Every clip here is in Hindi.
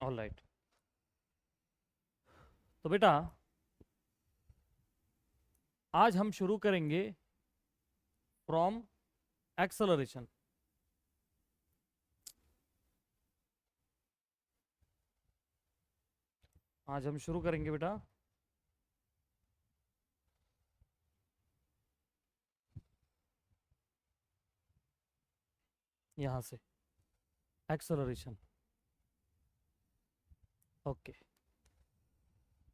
All right. तो बेटा आज हम शुरू करेंगे फ्रॉम एक्सेलरेशन। आज हम शुरू करेंगे बेटा यहां से एक्सेलरेशन। ओके,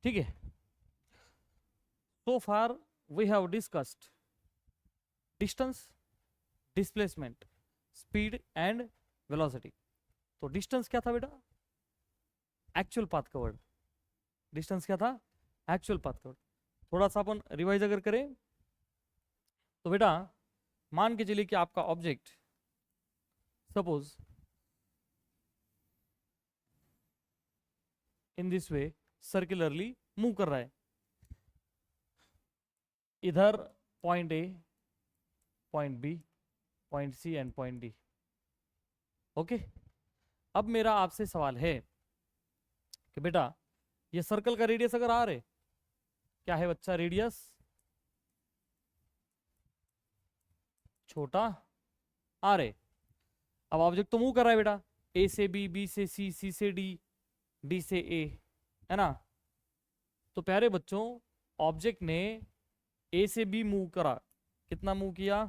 ठीक है। So far we have discussed distance, displacement, speed and velocity. तो डिस्टेंस क्या था बेटा? Actual path covered. डिस्टेंस क्या था? Actual path covered. थोड़ा सा अपन रिवाइज अगर करें तो बेटा मान के चलिए कि आपका object suppose in this way circularly move कर रहा है। इधर point A, point B, point C and point D. Okay, अब मेरा आपसे सवाल है कि बेटा ये सर्कल का रेडियस अगर आर है, क्या है बच्चा रेडियस? छोटा आर है। अब ऑब्जेक्ट तो मूव कर रहा है बेटा, ए से बी, बी से सी, सी से डी, डी से ए, है ना? तो प्यारे बच्चों ऑब्जेक्ट ने ए से बी मूव करा, कितना मूव किया?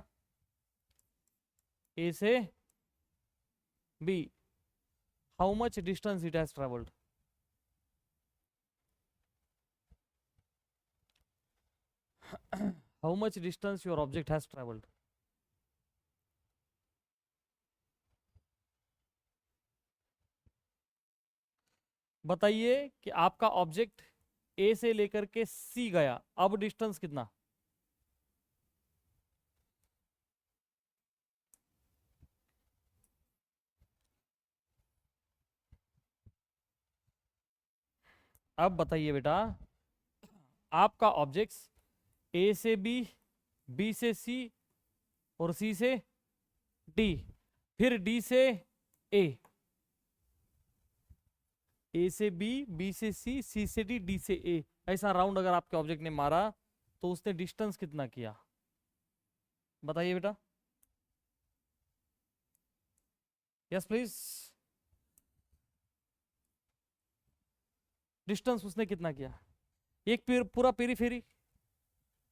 ए से B. How much distance it has travelled? How much distance your object has travelled? बताइए कि आपका ऑब्जेक्ट ए से लेकर के सी गया, अब डिस्टेंस कितना? अब बताइए बेटा आपका ऑब्जेक्ट ए से बी, बी से सी और सी से डी, फिर डी से ए, ए से बी, बी से सी, सी से डी, डी से ए, ऐसा राउंड अगर आपके ऑब्जेक्ट ने मारा तो उसने डिस्टेंस कितना किया? बताइए बेटा। Yes please. डिस्टेंस उसने कितना किया? एक पूरा पेरीफेरी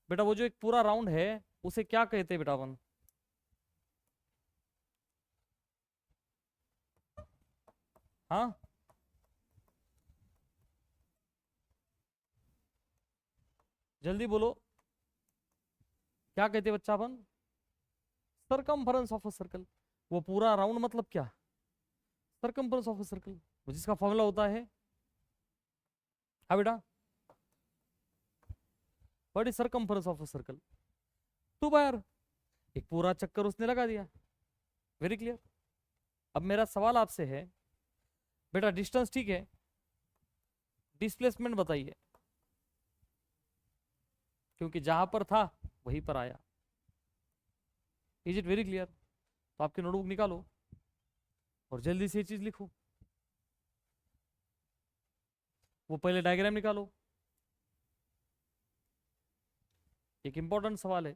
बेटा, वो जो एक पूरा राउंड है उसे क्या कहते हैं बेटा अपन? हाँ, जल्दी बोलो, क्या कहते हैं बच्चा अपन? Circumference of a circle. वो पूरा राउंड मतलब क्या? सरकमफरेंस ऑफ अ सर्कल, जिसका फॉर्मूला होता है, हाँ बेटा, what is circumference of a circle? 2 बार। एक पूरा चक्कर उसने लगा दिया। Very clear. अब मेरा सवाल आपसे है बेटा, डिस्टेंस ठीक है, डिस्प्लेसमेंट बताइए, क्योंकि जहां पर था वहीं पर आया। Is it very clear? तो आपकी नोटबुक निकालो और जल्दी से ये चीज लिखो। वो पहले डायग्राम निकालो, एक इंपॉर्टेंट सवाल है।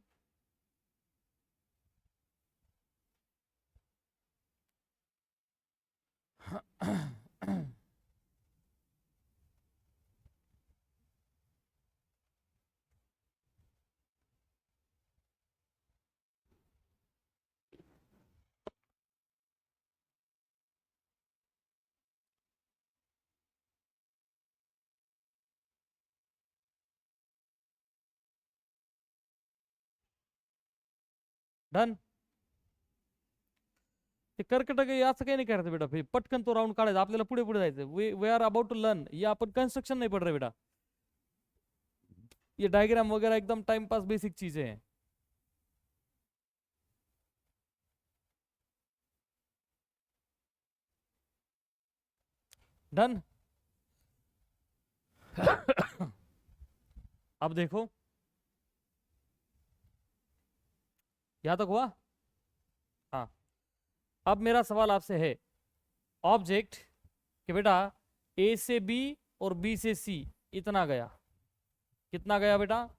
डन। ते कर्कटक हे असं काही नाही करायचं बेटा, पटकन तो राऊंड काढायचा, आपल्याला पुढे पुढे जायचं। We are about to learn, ये अपन कंस्ट्रक्शन नहीं पढ़ रहे बेटा, ये डायग्राम वगैरह एकदम टाइम पास बेसिक चीजें हैं। डन। अब देखो, यहां तक हुआ? हाँ। अब मेरा सवाल आपसे है ऑब्जेक्ट कि बेटा ए से बी और बी से सी इतना गया, कितना गया बेटा,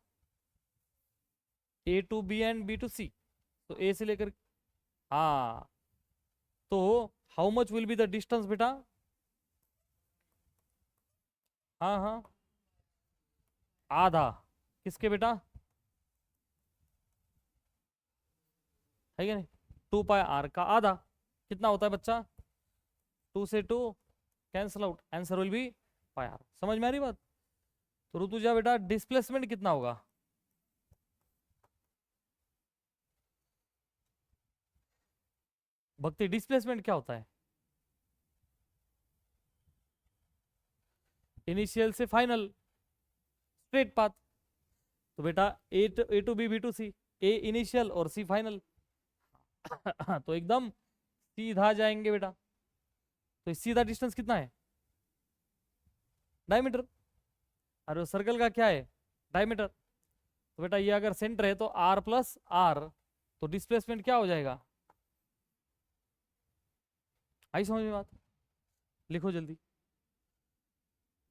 A to B and B to C, तो ए से लेकर, हाँ, तो how much will be the distance बेटा, हाँ हाँ, आधा, किसके बेटा, है क्या नहीं, 2 पाई r का आधा, कितना होता है बच्चा, 2 से 2 cancel out, answer will be pi r। समझ में आ रही बात। तो ऋतुजा बेटा डिस्प्लेसमेंट कितना होगा, भक्ति डिस्प्लेसमेंट क्या होता है, इनिशियल से फाइनल स्ट्रेट पाथ। तो बेटा A to B B to C, A initial और सी फाइनल तो एकदम सीधा जाएंगे बेटा। तो सीधा डिस्टेंस कितना है, डायमीटर, और सर्कल का क्या है, डायमीटर। तो बेटा ये अगर सेंटर है तो आर प्लस आर, तो डिस्प्लेसमेंट क्या हो जाएगा, आई समझ में बात, लिखो जल्दी,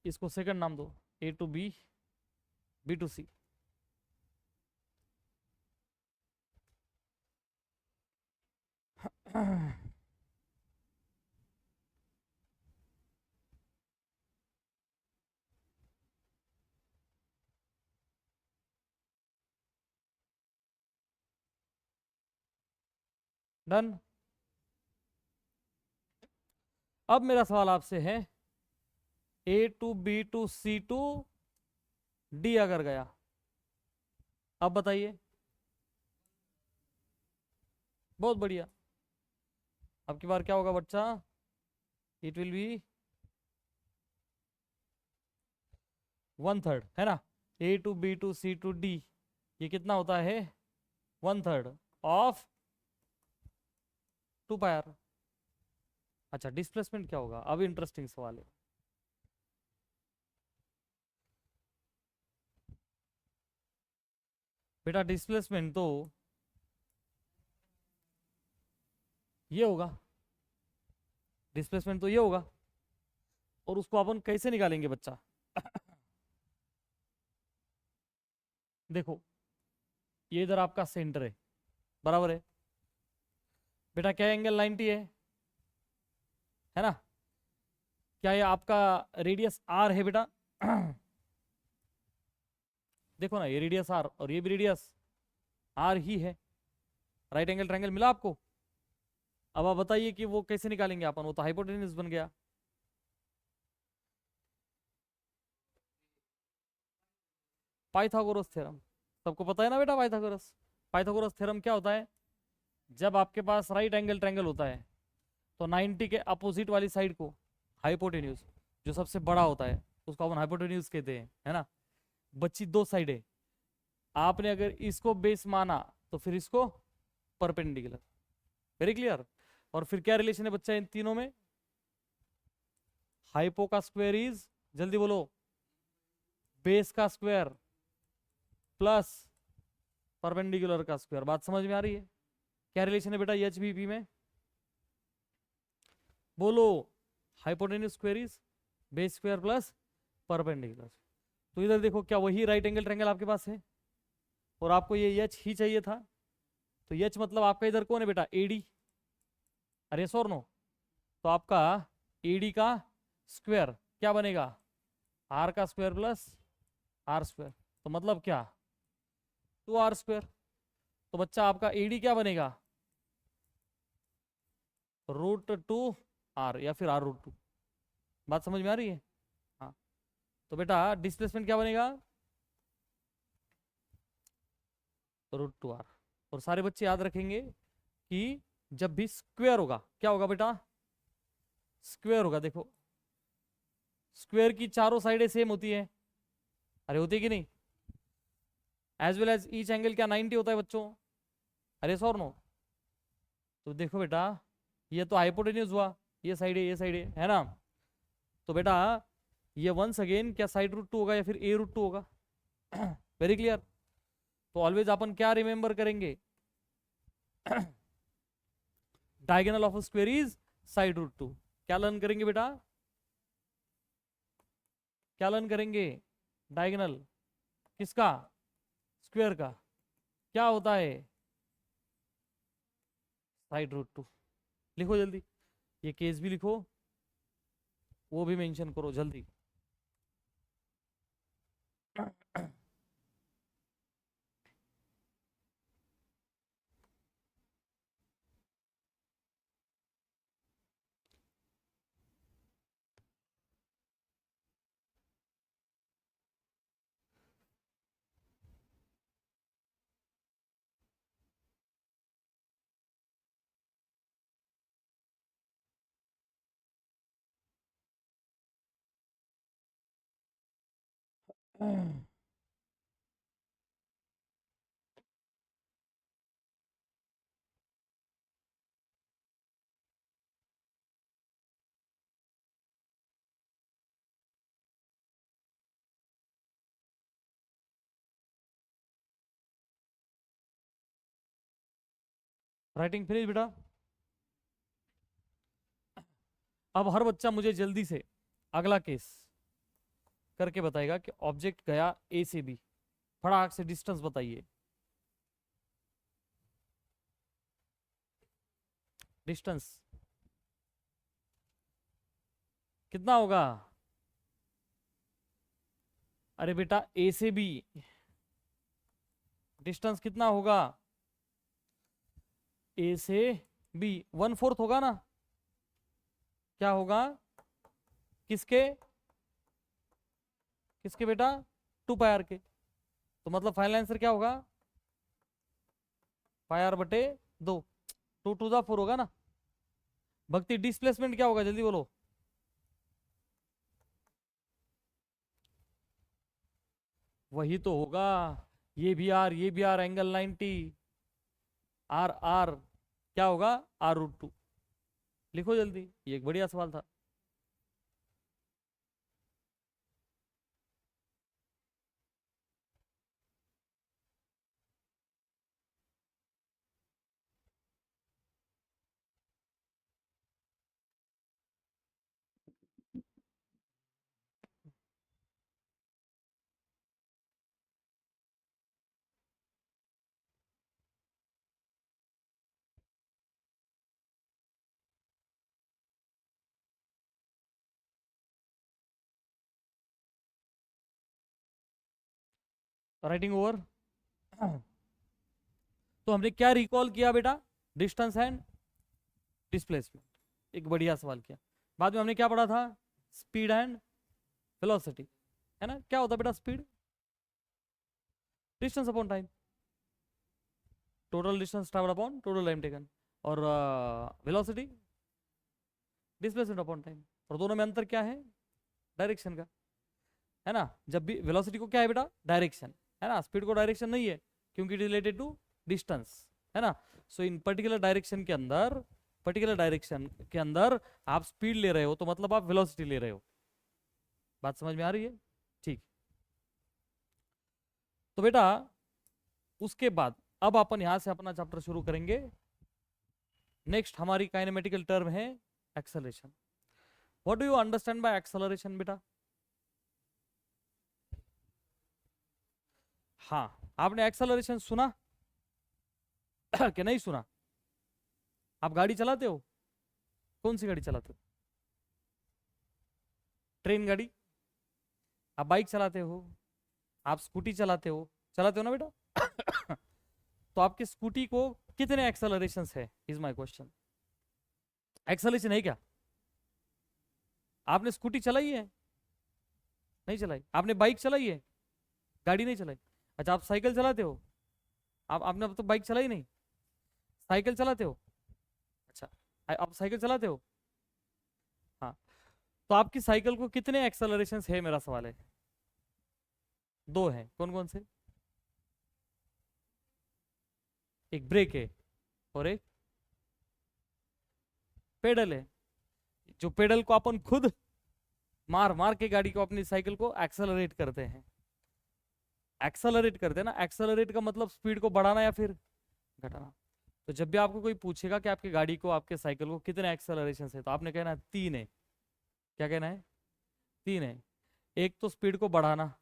इसको सेकंड नाम दो, A to B B to C. Done. अब मेरा सवाल आपसे है, A to B to C to D अगर गया, अब बताइए, बहुत बढ़िया। अब की बार क्या होगा बच्चा, इट विल बी 1/3, है ना, A to B to C to D, ये कितना होता है, 1/3 ऑफ 2 पाई r। अच्छा डिस्प्लेसमेंट क्या होगा, अब इंटरेस्टिंग सवाल है। बेटा डिस्प्लेसमेंट तो ये होगा, डिस्प्लेसमेंट तो ये होगा, और उसको अपन कैसे निकालेंगे बच्चा देखो ये इधर आपका सेंटर है, बराबर है बेटा, क्या एंगल 90 है ना, क्या ये आपका रेडियस आर है बेटा देखो ना, ये रेडियस आर और ये भी रेडियस आर ही है, राइट एंगल ट्रायंगल मिला आपको। अब आप बताइए कि वो कैसे निकालेंगे अपन, वो तो हाइपोटेन्यूज बन गया। पाइथागोरस थ्योरम, सबको पता है ना बेटा, पाइथागोरस, पाइथागोरस थ्योरम क्या होता है, जब आपके पास राइट एंगल ट्रायंगल होता है तो 90 के अपोजिट वाली साइड को हाइपोटेन्यूज, जो सबसे बड़ा होता है उसको अपन हाइपोटेन्यूज कहते हैं, है ना, बच्ची दो साइड है, आपने अगर इसको बेस माना तो फिर इसको परपेंडिकुलर, वेरी क्लियर। और फिर क्या रिलेशन है बच्चा इन तीनों में, हाइपो का स्क्वायर इज, जल्दी बोलो, बेस का स्क्वायर प्लस परपेंडिकुलर का स्क्वायर। बात समझ में आ रही है, क्या रिलेशन है बेटा एच बी पी में, बोलो, hypotenuse square is base square plus perpendicular. तो इधर देखो क्या वही राइट एंगल ट्रायंगल आपके पास है, और आपको ये एच ही चाहिए था, तो एच मतलब आपका इधर कौन है बेटा, एडी, अरे सर नो, तो आपका एडी का स्क्वायर क्या बनेगा, आर का स्क्वायर प्लस आर स्क्वायर, तो मतलब क्या, 2r²। तो बच्चा आपका एडी क्या बनेगा, √2r या फिर r√2। बात समझ में आ रही है, हाँ। तो बेटा डिस्प्लेसमेंट क्या बनेगा, √2r। और सारे बच्चे याद रखेंगे कि जब भी स्क्वायर होगा क्या होगा बेटा, स्क्वायर होगा, देखो स्क्वायर की चारों साइडें सेम होती है, अरे होती है कि नहीं, as well as each angle क्या 90 होता है बच्चों, अरे सर नो। तो देखो बेटा ये तो हाइपोटेन्यूज हुआ, ये साइड है, ये साइड है ना, तो बेटा ये वंस अगेन क्या साइड √2 होगा या फिर a√2 होगा वेरी क्लियर। तो ऑलवेज अपन क्या रिमेंबर करेंगे diagonal of square is side √2, क्या लर्न करेंगे बेटा, क्या लर्न करेंगे? डायगोनल किसका? स्क्वायर का। क्या होता है? Side root two. लिखो जल्दी, ये केस भी लिखो, वो भी मेंशन करो जल्दी। राइटिंग फिनिश बेटा। अब हर बच्चा मुझे जल्दी से अगला केस करके बताएगा कि ऑब्जेक्ट गया ए से बी, फटाक से डिस्टेंस बताइए। डिस्टेंस कितना होगा? अरे बेटा ए से बी डिस्टेंस कितना होगा? ए से बी 1/4 होगा ना? क्या होगा? किसके? किसके बेटा? 2πr के। तो मतलब फाइनल आंसर क्या होगा? πr/2। 2 to the 4 होगा ना? भक्ति डिस्प्लेसमेंट क्या होगा, जल्दी बोलो। वही तो होगा, ये भी आर एंगल 90, आर आर क्या होगा? r√2। लिखो जल्दी, ये एक बढ़िया सवाल था। Writing over. तो हमने क्या रिकॉल किया बेटा? Distance and displacement. एक बढ़िया सवाल किया। बाद में हमने क्या पढ़ा था? स्पीड एंड वेलोसिटी, है ना? क्या होता है बेटा speed? Distance upon time, total distance travel upon total time taken. और वेलोसिटी डिस्प्लेसमेंट अपॉन टाइम। और दोनों में अंतर क्या है? डायरेक्शन का, है ना? जब भी वेलोसिटी को क्या है बेटा? डायरेक्शन, है ना? स्पीड को डायरेक्शन नहीं है, क्योंकि रिलेटेड टू डिस्टेंस, है ना? सो इन पर्टिकुलर डायरेक्शन के अंदर, आप स्पीड ले रहे हो, तो मतलब आप वेलोसिटी ले रहे हो। बात समझ में आ रही है? ठीक। तो बेटा उसके बाद अब अपन यहां से अपना चैप्टर शुरू करेंगे। नेक्स्ट हमारी काइनेमेटिकल टर्म है acceleration. What do you understand by acceleration बेटा? हाँ, आपने एक्सेलरेशन सुना कि नहीं सुना? आप गाड़ी चलाते हो? कौन सी गाड़ी चलाते हो? ट्रेन गाड़ी? आप बाइक चलाते हो? आप स्कूटी चलाते हो ना बेटा? तो आपकी स्कूटी को कितने एक्सेलरेशन है, इज माय क्वेश्चन। एक्सेलरेशन है क्या? आपने स्कूटी चलाई है? नहीं चलाई। आपने बाइक चलाई है? गाड़ी नहीं चलाई। अच्छा, आप साइकिल चलाते हो? आपने अब तो बाइक चलाई नहीं, साइकिल चलाते हो? अच्छा, आप साइकिल चलाते हो? हाँ। तो आपकी साइकिल को कितने एक्सेलरेशन है, मेरा सवाल है। दो हैं, कौन कौन से? एक ब्रेक है और एक पेडल है। जो पेडल को अपन खुद मार मार के गाड़ी को, अपनी साइकिल को एक्सेलरेट करते हैं। एक्सेलरेट करते हैं ना? एक्सेलरेट का मतलब स्पीड को बढ़ाना या फिर घटाना। तो जब भी आपको कोई पूछेगा कि आपकी गाड़ी को, आपके साइकिल को कितने एक्सेलरेशन है, तो आपने कहना है 3 है। क्या कहना है? 3 है। एक तो स्पीड को बढ़ाना,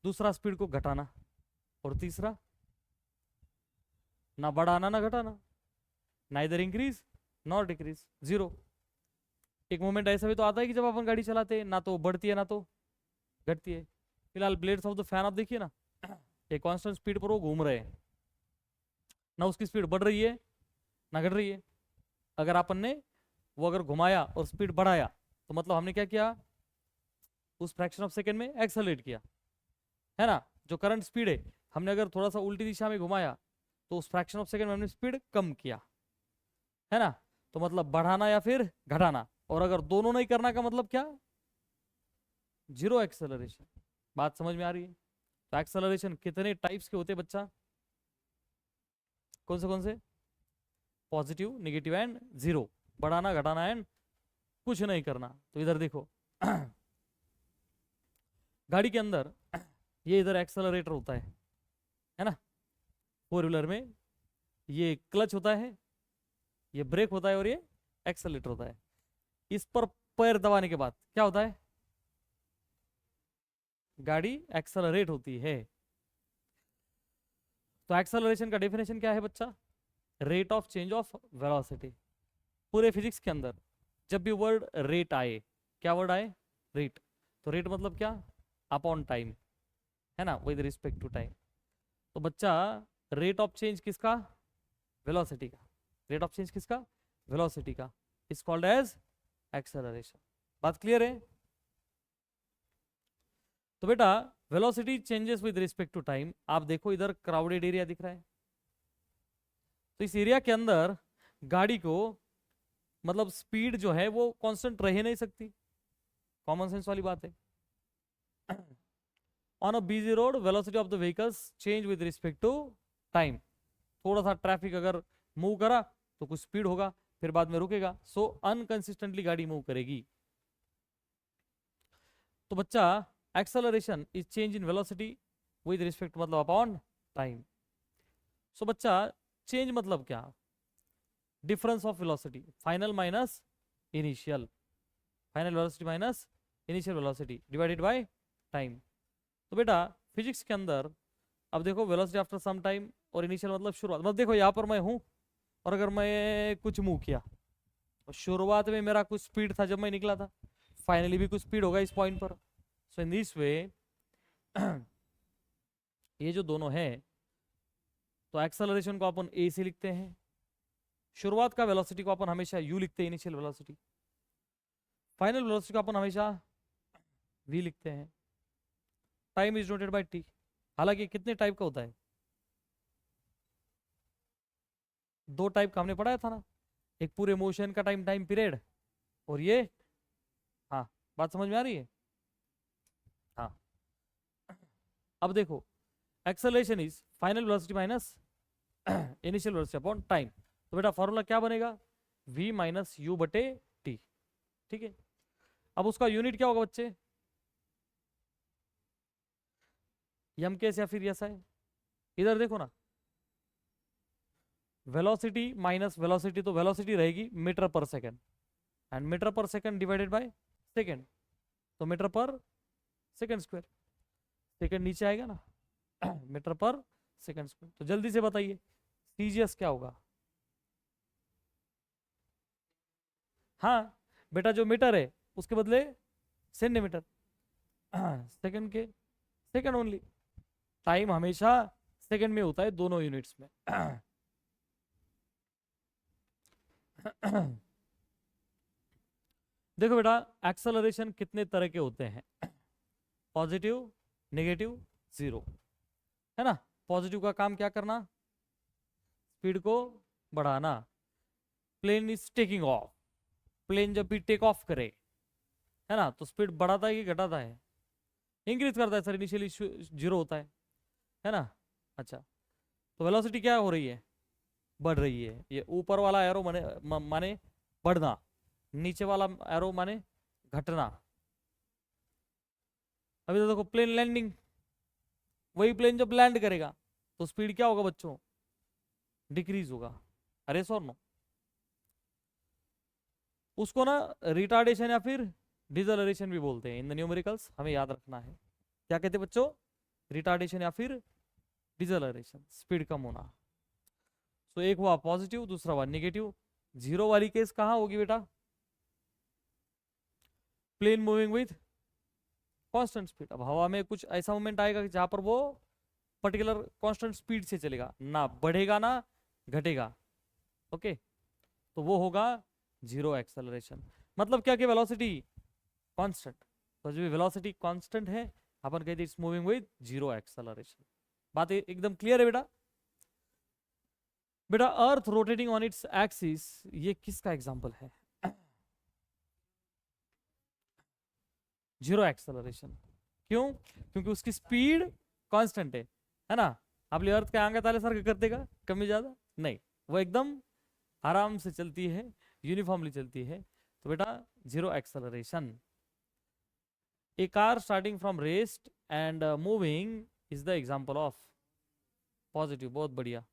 दूसरा स्पीड को घटाना, और तीसरा ना बढ़ाना ना घटाना, neither increase not decrease, zero. एक मोमेंट ऐसा भी तो आता है कि जब अपन गाड़ी चलाते हैं ना तो बढ़ती है ना तो घटती है। फिलहाल ब्लेड्स ऑफ द फैन आप देखिए ना, एक कांस्टेंट स्पीड पर वो घूम रहे हैं, ना उसकी स्पीड बढ़ रही है ना घट रही है। अगर अपन ने वो अगर घुमाया और स्पीड बढ़ाया तो मतलब हमने क्या किया, उस फ्रैक्शन ऑफ सेकेंड में एक्सेलरेट किया, है ना। जो करंट स्पीड है हमने अगर थोड़ा सा उल्टी दिशा में घुमाया तो उस फ्रैक्शन ऑफ सेकेंड में हमने स्पीड कम किया, है ना। तो मतलब बढ़ाना या फिर घटाना, और अगर दोनों नहीं करना का मतलब क्या, जीरो एक्सेलरेशन। बात समझ में आ रही है। तो एक्सेलरेशन कितने टाइप्स के होते हैं बच्चा, कौन से, पॉजिटिव, नेगेटिव एंड जीरो। बढ़ाना घटाना एंड कुछ नहीं करना। तो इधर देखो गाड़ी के अंदर ये इधर एक्सेलरेटर होता है ना। फोर व्हीलर में ये क्लच होता है, ये ब्रेक होता है और ये एक्सेलरेटर होता है। इस पर पैर दबाने के बाद क्या होता है, गाड़ी एक्सेलरेट होती है। तो एक्सेलरेशन का डेफिनेशन क्या है बच्चा, rate of change of velocity. पूरे फिजिक्स के अंदर जब भी वर्ड रेट आए, क्या वर्ड आए, रेट। तो रेट मतलब क्या, अपॉन टाइम, है ना, विद रिस्पेक्ट टू टाइम। तो बच्चा रेट ऑफ चेंज किसका, वेलोसिटी का। रेट ऑफ चेंज किसका, वेलोसिटी का, इज कॉल्ड एज एक्सेलरेशन। बात क्लियर है। तो बेटा velocity changes with respect to time. आप देखो इधर क्राउडेड एरिया दिख रहा है, तो इस एरिया के अंदर गाड़ी को मतलब स्पीड जो है वो कांस्टेंट रह नहीं सकती, कॉमन सेंस वाली बात है। On a busy road velocity of the vehicles change with respect to time. थोड़ा सा ट्रैफिक अगर मूव करा तो कुछ स्पीड होगा, फिर बाद में रुकेगा, सो अनकंसिस्टेंटली गाड़ी मूव करेगी। तो बच्चा acceleration is change in velocity with respect मतलब अपॉन टाइम। सो बच्चा चेंज मतलब क्या, difference of velocity, final minus initial, final velocity minus initial velocity divided by time. तो बेटा फिजिक्स के अंदर अब देखो वेलोसिटी आफ्टर सम टाइम और इनिशियल मतलब शुरुआत। मतलब देखो यहाँ पर मैं हूँ और अगर मैं कुछ मूव किया तो शुरुआत में मेरा कुछ स्पीड था जब मैं निकला था, फाइनली भी कुछ स्पीड होगा इस पॉइंट पर। सो इन दिस वे ये जो दोनों है, तो एक्सेलरेशन को अपन ए से लिखते हैं, शुरुआत का वेलोसिटी को अपन हमेशा यू लिखते हैं, इनिशियल वेलोसिटी। फाइनल वेलोसिटी को अपन हमेशा वी लिखते हैं। Time is noted bye T. हालांकि कितने टाइप का होता है, दो टाइप का हमने पढ़ाया था ना, एक पूरे मोशन का टाइम, टाइम पीरियड, और ये, हाँ बात समझ में आ रही है। हाँ अब देखो acceleration is final velocity minus initial velocity upon time. तो बेटा फॉर्मूला क्या बनेगा, v माइनस यू बटे टी। ठीक है, अब उसका यूनिट क्या होगा बच्चे, यम केस या फिर ऐसा है। इधर देखो ना, वेलोसिटी माइनस वेलोसिटी, तो वेलोसिटी रहेगी मीटर पर सेकेंड, एंड मीटर पर सेकेंड डिवाइडेड बाय सेकेंड, तो मीटर पर सेकेंड स्क्वायर। सेकेंड नीचे आएगा ना मीटर पर सेकेंड स्क्वायर। तो जल्दी से बताइए सीजीएस क्या होगा। हाँ बेटा जो मीटर है उसके बदले सेंटीमीटर, सेकंड के सेकंड ओनली। टाइम हमेशा सेकंड में होता है दोनों यूनिट्स में। देखो बेटा एक्सेलरेशन कितने तरह के होते हैं, पॉजिटिव, नेगेटिव, जीरो, है ना। पॉजिटिव का काम क्या करना, स्पीड को बढ़ाना। Plane is taking off, plane जब भी टेक ऑफ करे, है ना, तो स्पीड बढ़ाता है कि घटाता है, इंक्रीज करता है सर, इनिशियली जीरो होता है ना। अच्छा तो वेलोसिटी क्या हो रही है, बढ़ रही है। ये ऊपर वाला एरो माने माने बढ़ना, नीचे वाला एरो माने घटना। अभी तो देखो प्लेन लैंडिंग, वही प्लेन जब लैंड करेगा तो स्पीड क्या होगा बच्चों, डिक्रीज होगा। अरे सर नो, उसको ना रिटार्डेशन या फिर डिसलरेशन भी बोलते हैं इन द न्यूमेरिकल्स, हमें याद रखना है। क्या कहते हैं बच्चों? रिटार्डेशन या फिर डिसलरेशन, स्पीड कम होना। तो एक हुआ पॉजिटिव, दूसरा हुआ नेगेटिव। जीरो वाली केस कहाँ होगी बेटा? Plane moving with constant speed. अब हवा में कुछ ऐसा मोमेंट आएगा कि जहां पर वो पर्टिकुलर कांस्टेंट स्पीड से चलेगा, ना बढ़ेगा ना घटेगा। ओके, तो वो होगा जीरो एक्सेलरेशन। मतलब क्या कि वेलोसिटी कांस्टेंट, तो जो वेलोसिटी कांस्टेंट है अपन कहते हैं it's moving with zero acceleration. बात एकदम क्लियर है बेटा? बेटा अर्थ रोटेटिंग ऑन इट्स एक्सिस, ये किसका एग्जांपल है? Zero acceleration. क्यों? क्योंकि उसकी स्पीड कांस्टेंट है ना? आपली अर्थ काय अंगात आल्यासारखं करते का कमी ज्यादा? नहीं, वो एकदम आराम से चलती है, यूनिफॉर्मली चलती है। तो बेटा zero acceleration. A car starting from rest and moving is the example of positive. बहुत बढ़िया।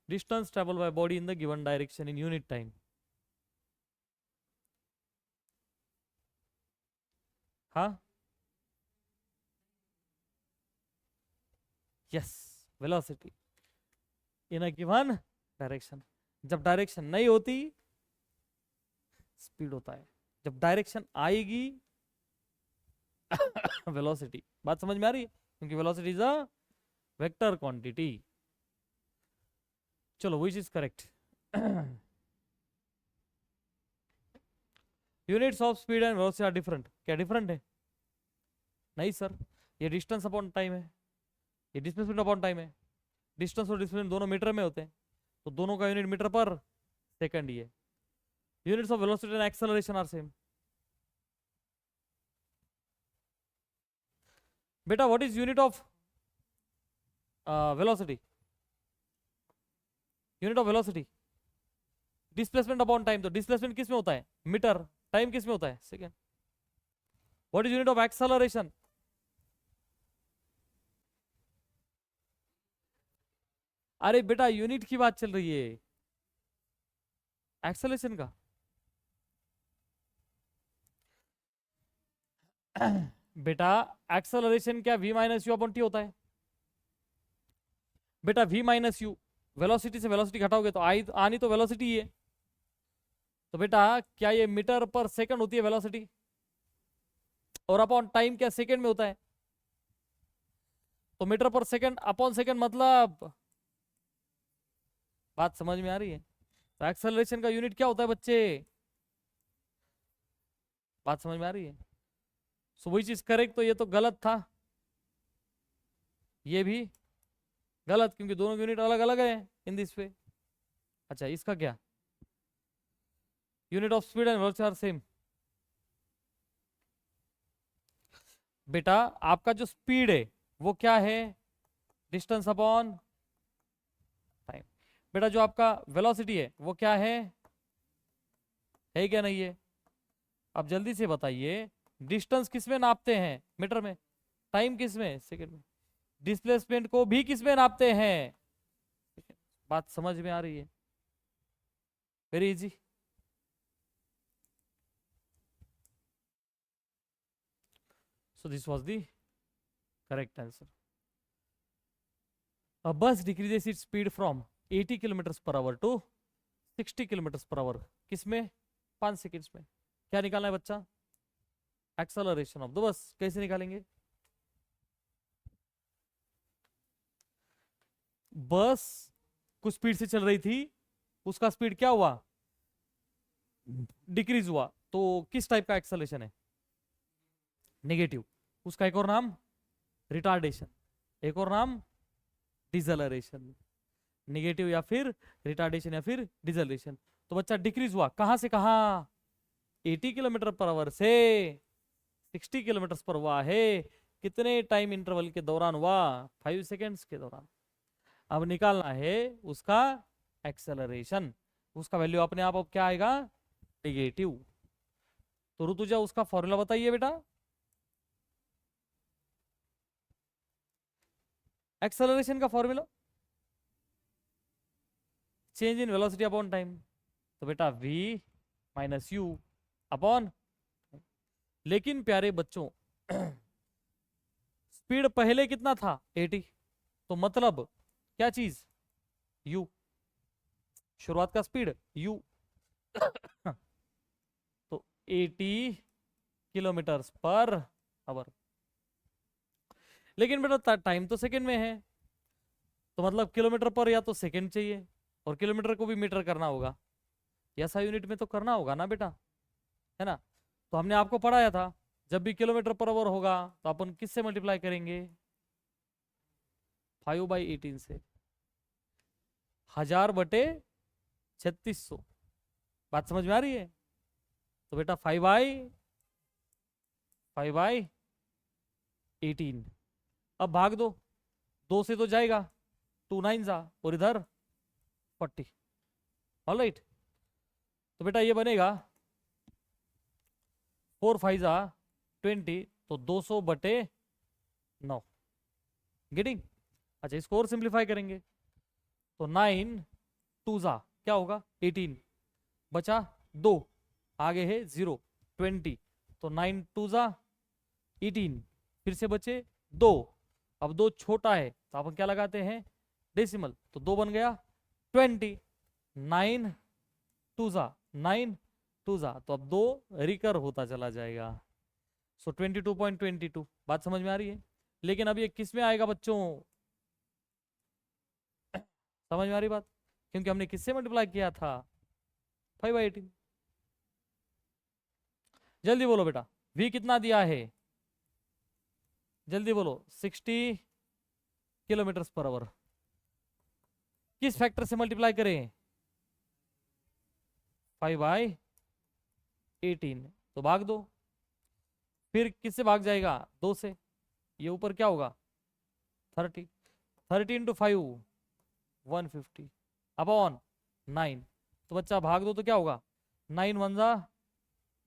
Distance travel by body in the given direction in unit time. हाँ, yes, velocity in a given direction. जब डायरेक्शन नहीं होती स्पीड होता है, जब डायरेक्शन आएगी वेलोसिटी। बात समझ में आ रही है? क्योंकि velocity is a vector quantity. चलो which is correct? Units of speed and velocity are different. क्या डिफरेंट है? नहीं सर, ये डिस्टेंस अपॉन टाइम है, ये डिस्प्लेसमेंट अपॉन टाइम है। डिस्टेंस और डिस्प्लेसमेंट दोनों मीटर में होते हैं, तो दोनों का यूनिट मीटर पर सेकंड ही है। Units of velocity and acceleration are same. बेटा what is unit of velocity? Unit of velocity displacement upon time. तो डिस्प्लेसमेंट किस में होता है? मीटर। टाइम किस में होता है? Second. What is unit of acceleration? अरे बेटा यूनिट की बात चल रही है, एक्सेलरेशन का। बेटा एक्सेलरेशन क्या v minus u upon T होता है? बेटा v माइनस यू, वेलोसिटी से वेलोसिटी घटाओगे तो आनी तो वेलोसिटी ही है। तो बेटा क्या ये मीटर पर सेकंड होती है वेलोसिटी? और अपॉन टाइम क्या सेकंड में होता है? तो metre per second upon second मतलब, बात समझ में आ रही है? तो एक्सेलरेशन का यूनिट क्या होता है बच्चे? बात समझ में आ रही है? सो वही चीज करेक्ट, तो ये तो गलत था, ये भी गलत, क्योंकि दोनों यूनिट अलग अलग है इन दिस वे। अच्छा इसका क्या? Unit of speed and velocity are same. बेटा आपका जो स्पीड है वो क्या है? Distance upon time. बेटा जो आपका वेलोसिटी है वो क्या है क्या नहीं है? अब जल्दी से बताइए, डिस्टेंस किस में नापते हैं? मीटर में। टाइम किस में? सेकंड में। डिस्प्लेसमेंट को भी किस में नापते हैं? बात समझ में आ रही है? Very easy. So this was the correct answer. A bus decreases its speed from 80 kilometers per hour to 60 kilometers per hour. किसमें? 5 सेकेंड्स में। क्या निकालना है बच्चा? Acceleration of the bus. कैसे निकालेंगे? बस कुछ स्पीड से चल रही थी, उसका स्पीड क्या हुआ? डिक्रीज हुआ। तो किस टाइप का एक्सेलरेशन है? नेगेटिव। उसका एक और नाम रिटार्डेशन, एक और नाम डिसलरेशन। नेगेटिव या फिर रिटार्डेशन या फिर डिसलरेशन। तो बच्चा डिक्रीज हुआ कहां से कहां? 80 किलोमीटर पर आवर से 60 किलोमीटर पर हुआ है। कितने टाइम इंटरवल के दौरान हुआ? 5 सेकेंड्स के दौरान। अब निकालना है उसका एक्सेलरेशन। उसका वैल्यू अपने आप अब क्या आएगा? नेगेटिव। तो ऋतुजा उसका फॉर्मूला बताइए बेटा। एक्सेलरेशन का formula change in velocity upon time. तो बेटा v माइनस यू अपॉन, लेकिन प्यारे बच्चों स्पीड पहले कितना था 80, तो मतलब क्या चीज, u, शुरुआत का स्पीड u तो 80 किलोमीटर पर आवर। लेकिन बेटा टाइम तो सेकंड में है, तो मतलब किलोमीटर पर या तो सेकंड चाहिए, और किलोमीटर को भी मीटर करना होगा, या सा यूनिट में तो करना होगा ना बेटा, है ना। तो हमने आपको पढ़ाया था, जब भी किलोमीटर पर आवर होगा तो अपन किससे मल्टीप्लाई करेंगे, 5/18 से, 1000/3600। बात समझ में आ रही है। तो बेटा 5/18, अब भाग दो, 2 से तो जाएगा, 2 9 जा, और इधर 40। ऑलराइट, तो बेटा ये बनेगा 4 5 जा 20, तो 200/9। गेटिंग। अच्छा, इसको और सिंप्लीफाई करेंगे, तो 9 2 जा क्या होगा 18, बचा 2, आगे है 0 20, तो 9 2 जा 18, फिर से बचे 2, अब 2 छोटा है तो अपन क्या लगाते हैं, डेसिमल, तो 2 बन गया 20, 9 2 जा 9 2 जा, तो अब 2 रिकर होता चला जाएगा, सो 22.22। बात समझ में आ रही है। लेकिन अब ये किस में आएगा बच्चों, समझ में आ रही बात, क्योंकि हमने किससे मल्टीप्लाई किया था, 5/18। जल्दी बोलो बेटा, v कितना दिया है, जल्दी बोलो, 60 किलोमीटर पर आवर, किस फैक्टर से मल्टीप्लाई करें, 5/18, तो भाग दो, फिर किससे भाग जाएगा, 2 से, ये ऊपर क्या होगा 30, 30 × 5 150 अपॉन 9, तो बच्चा भाग दो तो क्या होगा, 9 1 जा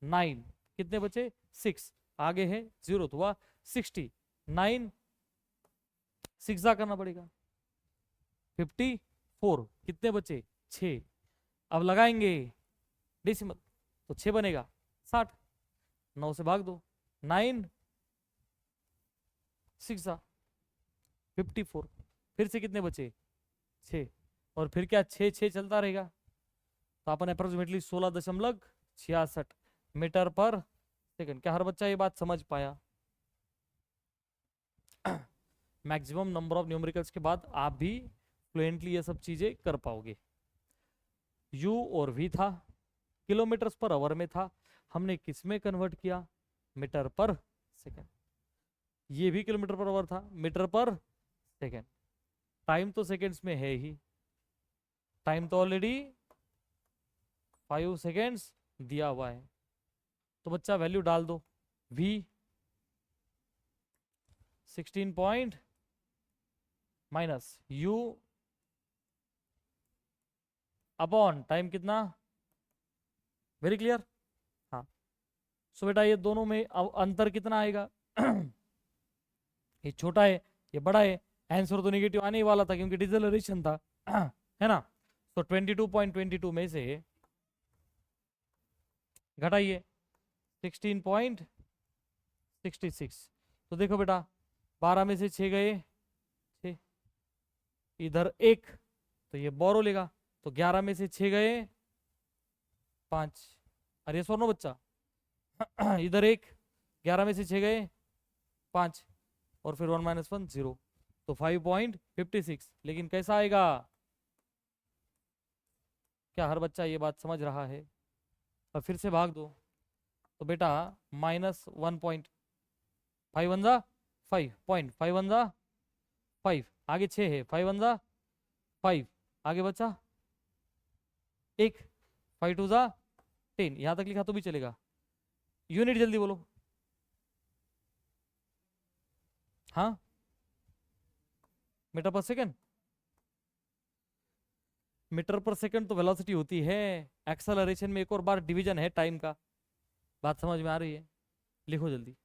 9, कितने बचे 6, आगे है 0, तो हुआ 60, 9 6 जा करना पड़ेगा 54, कितने बचे 6, अब लगाएंगे डेसिमल, तो 6 बनेगा 60, 9 से भाग दो, 9 6 जा 54, फिर से कितने बचे 6, और फिर क्या 6 6 चलता रहेगा, तो अपन अप्रोक्सीमेटली 16.66 मीटर पर सेकंड। क्या हर बच्चा ये बात समझ पाया। मैक्सिमम नंबर ऑफ न्यूमेरिकल्स के बाद आप भी फ्लुएंटली ये सब चीजें कर पाओगे। u और v था, किलोमीटर्स पर आवर में था, हमने किस में कन्वर्ट किया, मीटर पर सेकंड। ये भी किलोमीटर पर आवर था, मीटर पर सेकंड। टाइम तो सेकंड्स में है ही, टाइम तो ऑलरेडी 5 सेकेंड्स दिया हुआ है, तो बच्चा वैल्यू डाल दो, v 16 point minus u upon time कितना, वेरी क्लियर। हाँ, सो बेटा ये दोनों में अब अंतर कितना आएगा, ये छोटा है ये बड़ा है, आंसर तो नेगेटिव आने ही वाला था क्योंकि डिसएलरेशन था, है ना। तो 22.22 में से घटाइए 16.66, तो देखो बेटा 12 में से 6 गए 6, इधर 1, तो ये बोरो लेगा, तो 11 में से 6 गए 5, अरे सोनो बच्चा इधर 1, 11 में से 6 गए 5, और फिर 1 - 1 0, तो 5.56। लेकिन कैसा आएगा, क्या हर बच्चा ये बात समझ रहा है। और फिर से भाग दो, तो बेटा -1 5 1 जा 5 पॉइंट 5 1 जा 5, आगे 6 है 5 1 जा 5, आगे बचा 1, 5 2 जा 10, यहां तक लिखा तो भी चलेगा। यूनिट जल्दी बोलो, हाँ, metre per second, metre per second तो वेलोसिटी होती है, एक्सेलरेशन में एक और बार डिवीजन है टाइम का। बात समझ में आ रही है, लिखो जल्दी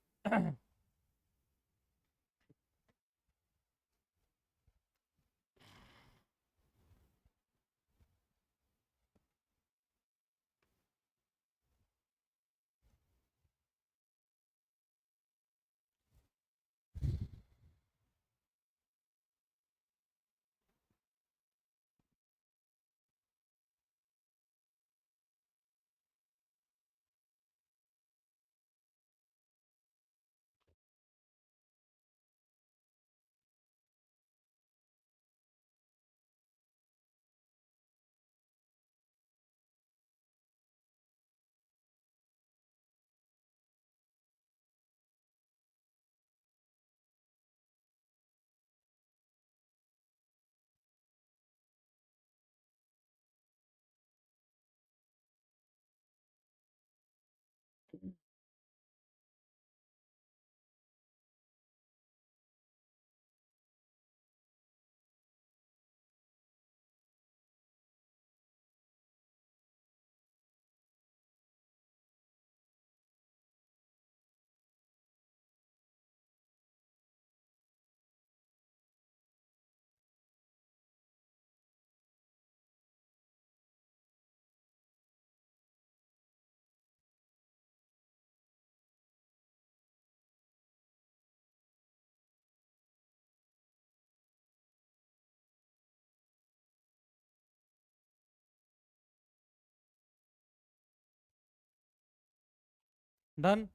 डन।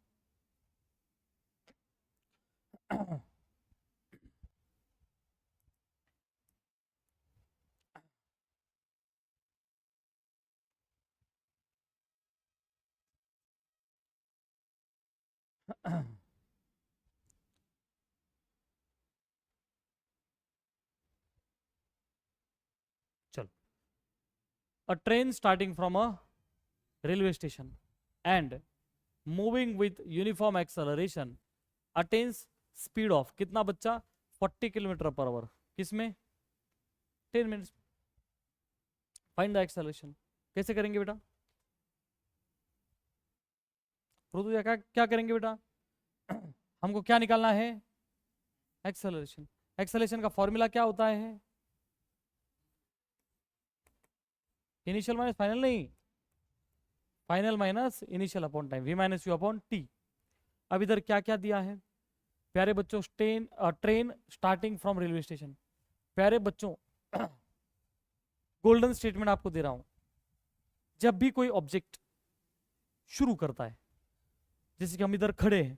चलो, a train starting from a railway station and moving with uniform acceleration attains speed of कितना बच्चा 40 किलोमीटर पर आवर किसमें 10 मिनट्स। Find the acceleration. कैसे करेंगे बेटा? ऋतुजा क्या क्या करेंगे बेटा? हमको क्या निकालना है? एक्सेलरेशन। एक्सेलरेशन का फॉर्मूला क्या होता है? इनिशियल माइनस फाइनल नहीं, final minus initial upon time, v minus u upon t. अब इधर क्या क्या दिया है प्यारे बच्चों? Train starting from railway station. प्यारे बच्चों गोल्डन स्टेटमेंट आपको दे रहा हूं, जब भी कोई ऑब्जेक्ट शुरू करता है, जैसे कि हम इधर खड़े हैं,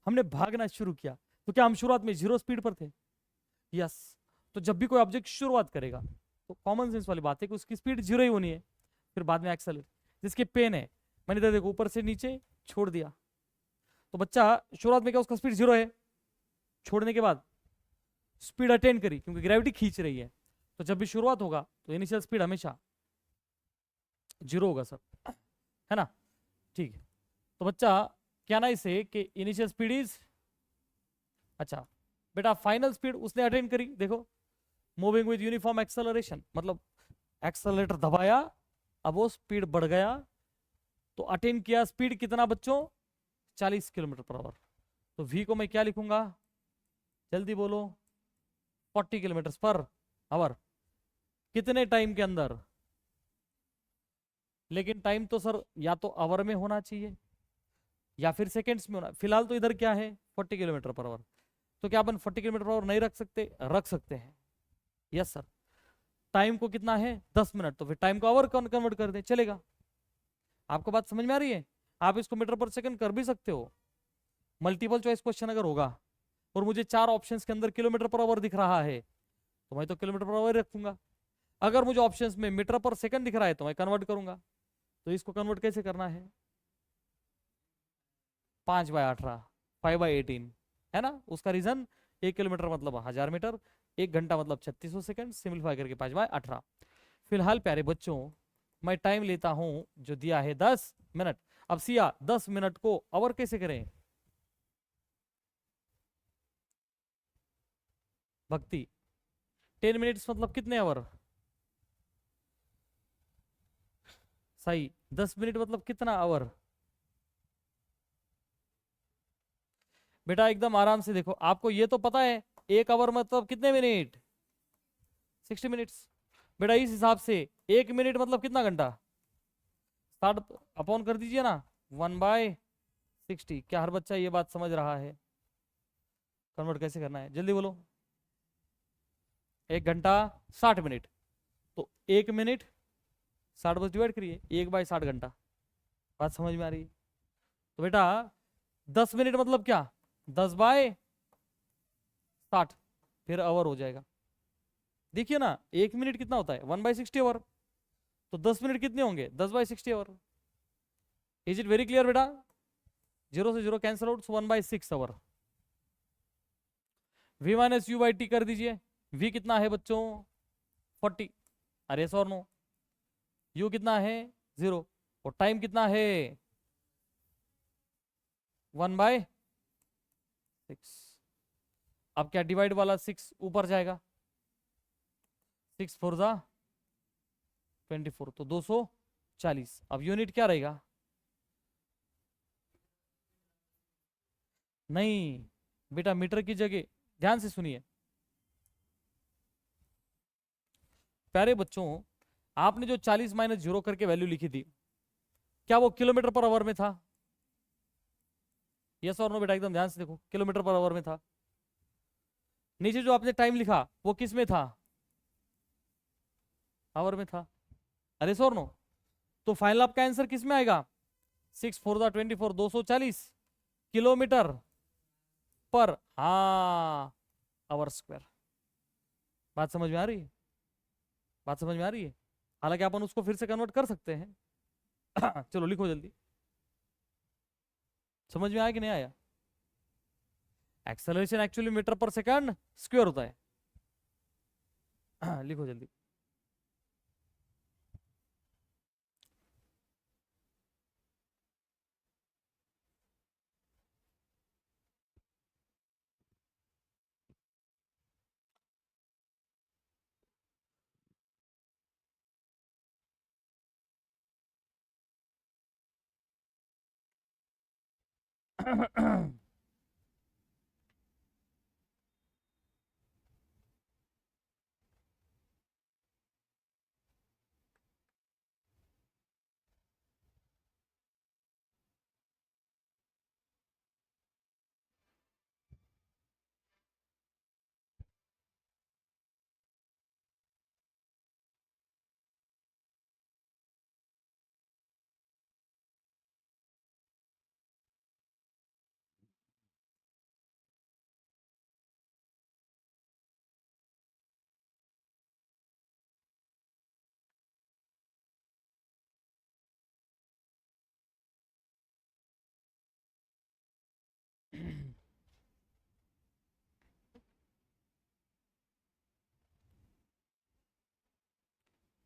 हमने भागना शुरू किया, तो क्या हम शुरुआत में 0 स्पीड पर थे? यस। तो जब भी कोई ऑब्जेक्ट शुरुआत करेगा तो कॉमन सेंस वाली बात है कि उसकी स्पीड 0 ही होनी है, फिर बाद में एक्सेलरेट। जिसके पेन है, मैंने इधर देखो ऊपर से नीचे छोड़ दिया, तो बच्चा शुरुआत में क्या उसका स्पीड 0 है, छोड़ने के बाद स्पीड अटेन करी क्योंकि ग्रेविटी खींच रही है, तो जब भी शुरुआत होगा तो इनिशियल स्पीड हमेशा 0 होगा सर, है ना? ठीक है, तो बच्चा क्या ना इसे कि इनिशियल स्पीड इज, अच्छा बेटा फाइनल स्पीड उसने अटेन करी, देखो मूविंग विद यूनिफॉर्म एक्सेलरेशन, मतलब एक्सेलरेटर दबाया, अब वो स्पीड बढ़ गया, तो अटेन किया स्पीड कितना बच्चों? 40 किलोमीटर पर आवर। तो v को मैं क्या लिखूंगा? जल्दी बोलो। 40 किलोमीटर पर आवर कितने टाइम के अंदर? लेकिन टाइम तो सर या तो आवर में होना चाहिए या फिर सेकेंड्स में होना, फिलहाल तो इधर क्या है 40 किलोमीटर पर आवर, तो क्या अपन 40 किलोमीटर पर आवर नहीं रख सकते? रख सकते हैं, यस सर। टाइम को कितना है 10 मिनट, तो फिर टाइम को आवर कन्वर्ट कर दे, चलेगा। आपको बात समझ में आ रही है? आप इसको मीटर पर सेकंड कर भी सकते हो। मल्टीपल चॉइस क्वेश्चन अगर होगा और मुझे 4 ऑप्शंस के अंदर किलोमीटर पर आवर दिख रहा है तो मैं तो किलोमीटर पर आवर रखूंगा। अगर मुझे ऑप्शंस में मीटर पर सेकंड दिख रहा है तो मैं कन्वर्ट करूंगा। तो इसको कन्वर्ट कैसे करना है? 5/18, 5/18, है ना? उसका रीजन 1 किलोमीटर मतलब 1000 मीटर, 1 घंटा मतलब 3600 सेकंड, सिंपलीफाई करके 5/18। फिलहाल प्यारे बच्चों मैं टाइम लेता हूं जो दिया है 10 मिनट। अब सिया 10 मिनट को आवर कैसे करें? भक्ति 10 मिनट्स मतलब कितने आवर? सही। 10 मिनट मतलब कितना आवर? बेटा एकदम आराम से देखो, आपको ये तो पता है 1 आवर मतलब कितने मिनट? 60 मिनट्स। बेटा इस हिसाब से 1 मिनट मतलब कितना घंटा? 60 अपॉन कर दीजिए ना 1/60। क्या हर बच्चा ये बात समझ रहा है? कन्वर्ट कैसे करना है जल्दी बोलो। 1 घंटा 60 मिनट, तो 1 मिनट 60 बस डिवाइड करिए, 1/60 घंटा। बात समझ में आ रही है? तो बेटा 10 मिनट मतलब क्या? 10/60, फिर आवर हो जाएगा। देखिए ना 1 मिनट कितना होता है 1/60 आवर, तो 10 मिनट कितने होंगे 10/60 hour. Is it very clear बेटा? 0 से 0 cancel out, 1/6 hour. v minus u by t कर दीजिए। v कितना है बच्चों? 40। अरे सर नो। u कितना है? 0। और टाइम कितना है? 1/6। अब क्या डिवाइड वाला 6 ऊपर जाएगा, 6 4 जा 24, तो 240। अब यूनिट क्या रहेगा? नहीं बेटा, मीटर की जगह, ध्यान से सुनिए प्यारे बच्चों, आपने जो 40 माइनस 0 करके वैल्यू लिखी थी, क्या वो किलोमीटर पर आवर में था? यस और नो बेटा, एकदम ध्यान से देखो, किलोमीटर पर आवर में था। नीचे जो आपने टाइम लिखा वो किस में था? आवर में था। अरे सर नो, तो फाइनल आपका आंसर किस में आएगा? 6 4 दा 24, 240 किलोमीटर पर, हाँ, आवर स्क्वायर। बात समझ में आ रही है? बात समझ में आ रही है? हालांकि अपन उसको फिर से कन्वर्ट कर सकते हैं। चलो लिखो जल्दी, समझ में आया कि नहीं आया? Acceleration actually metre per second square होता है। लिखो जल्दी।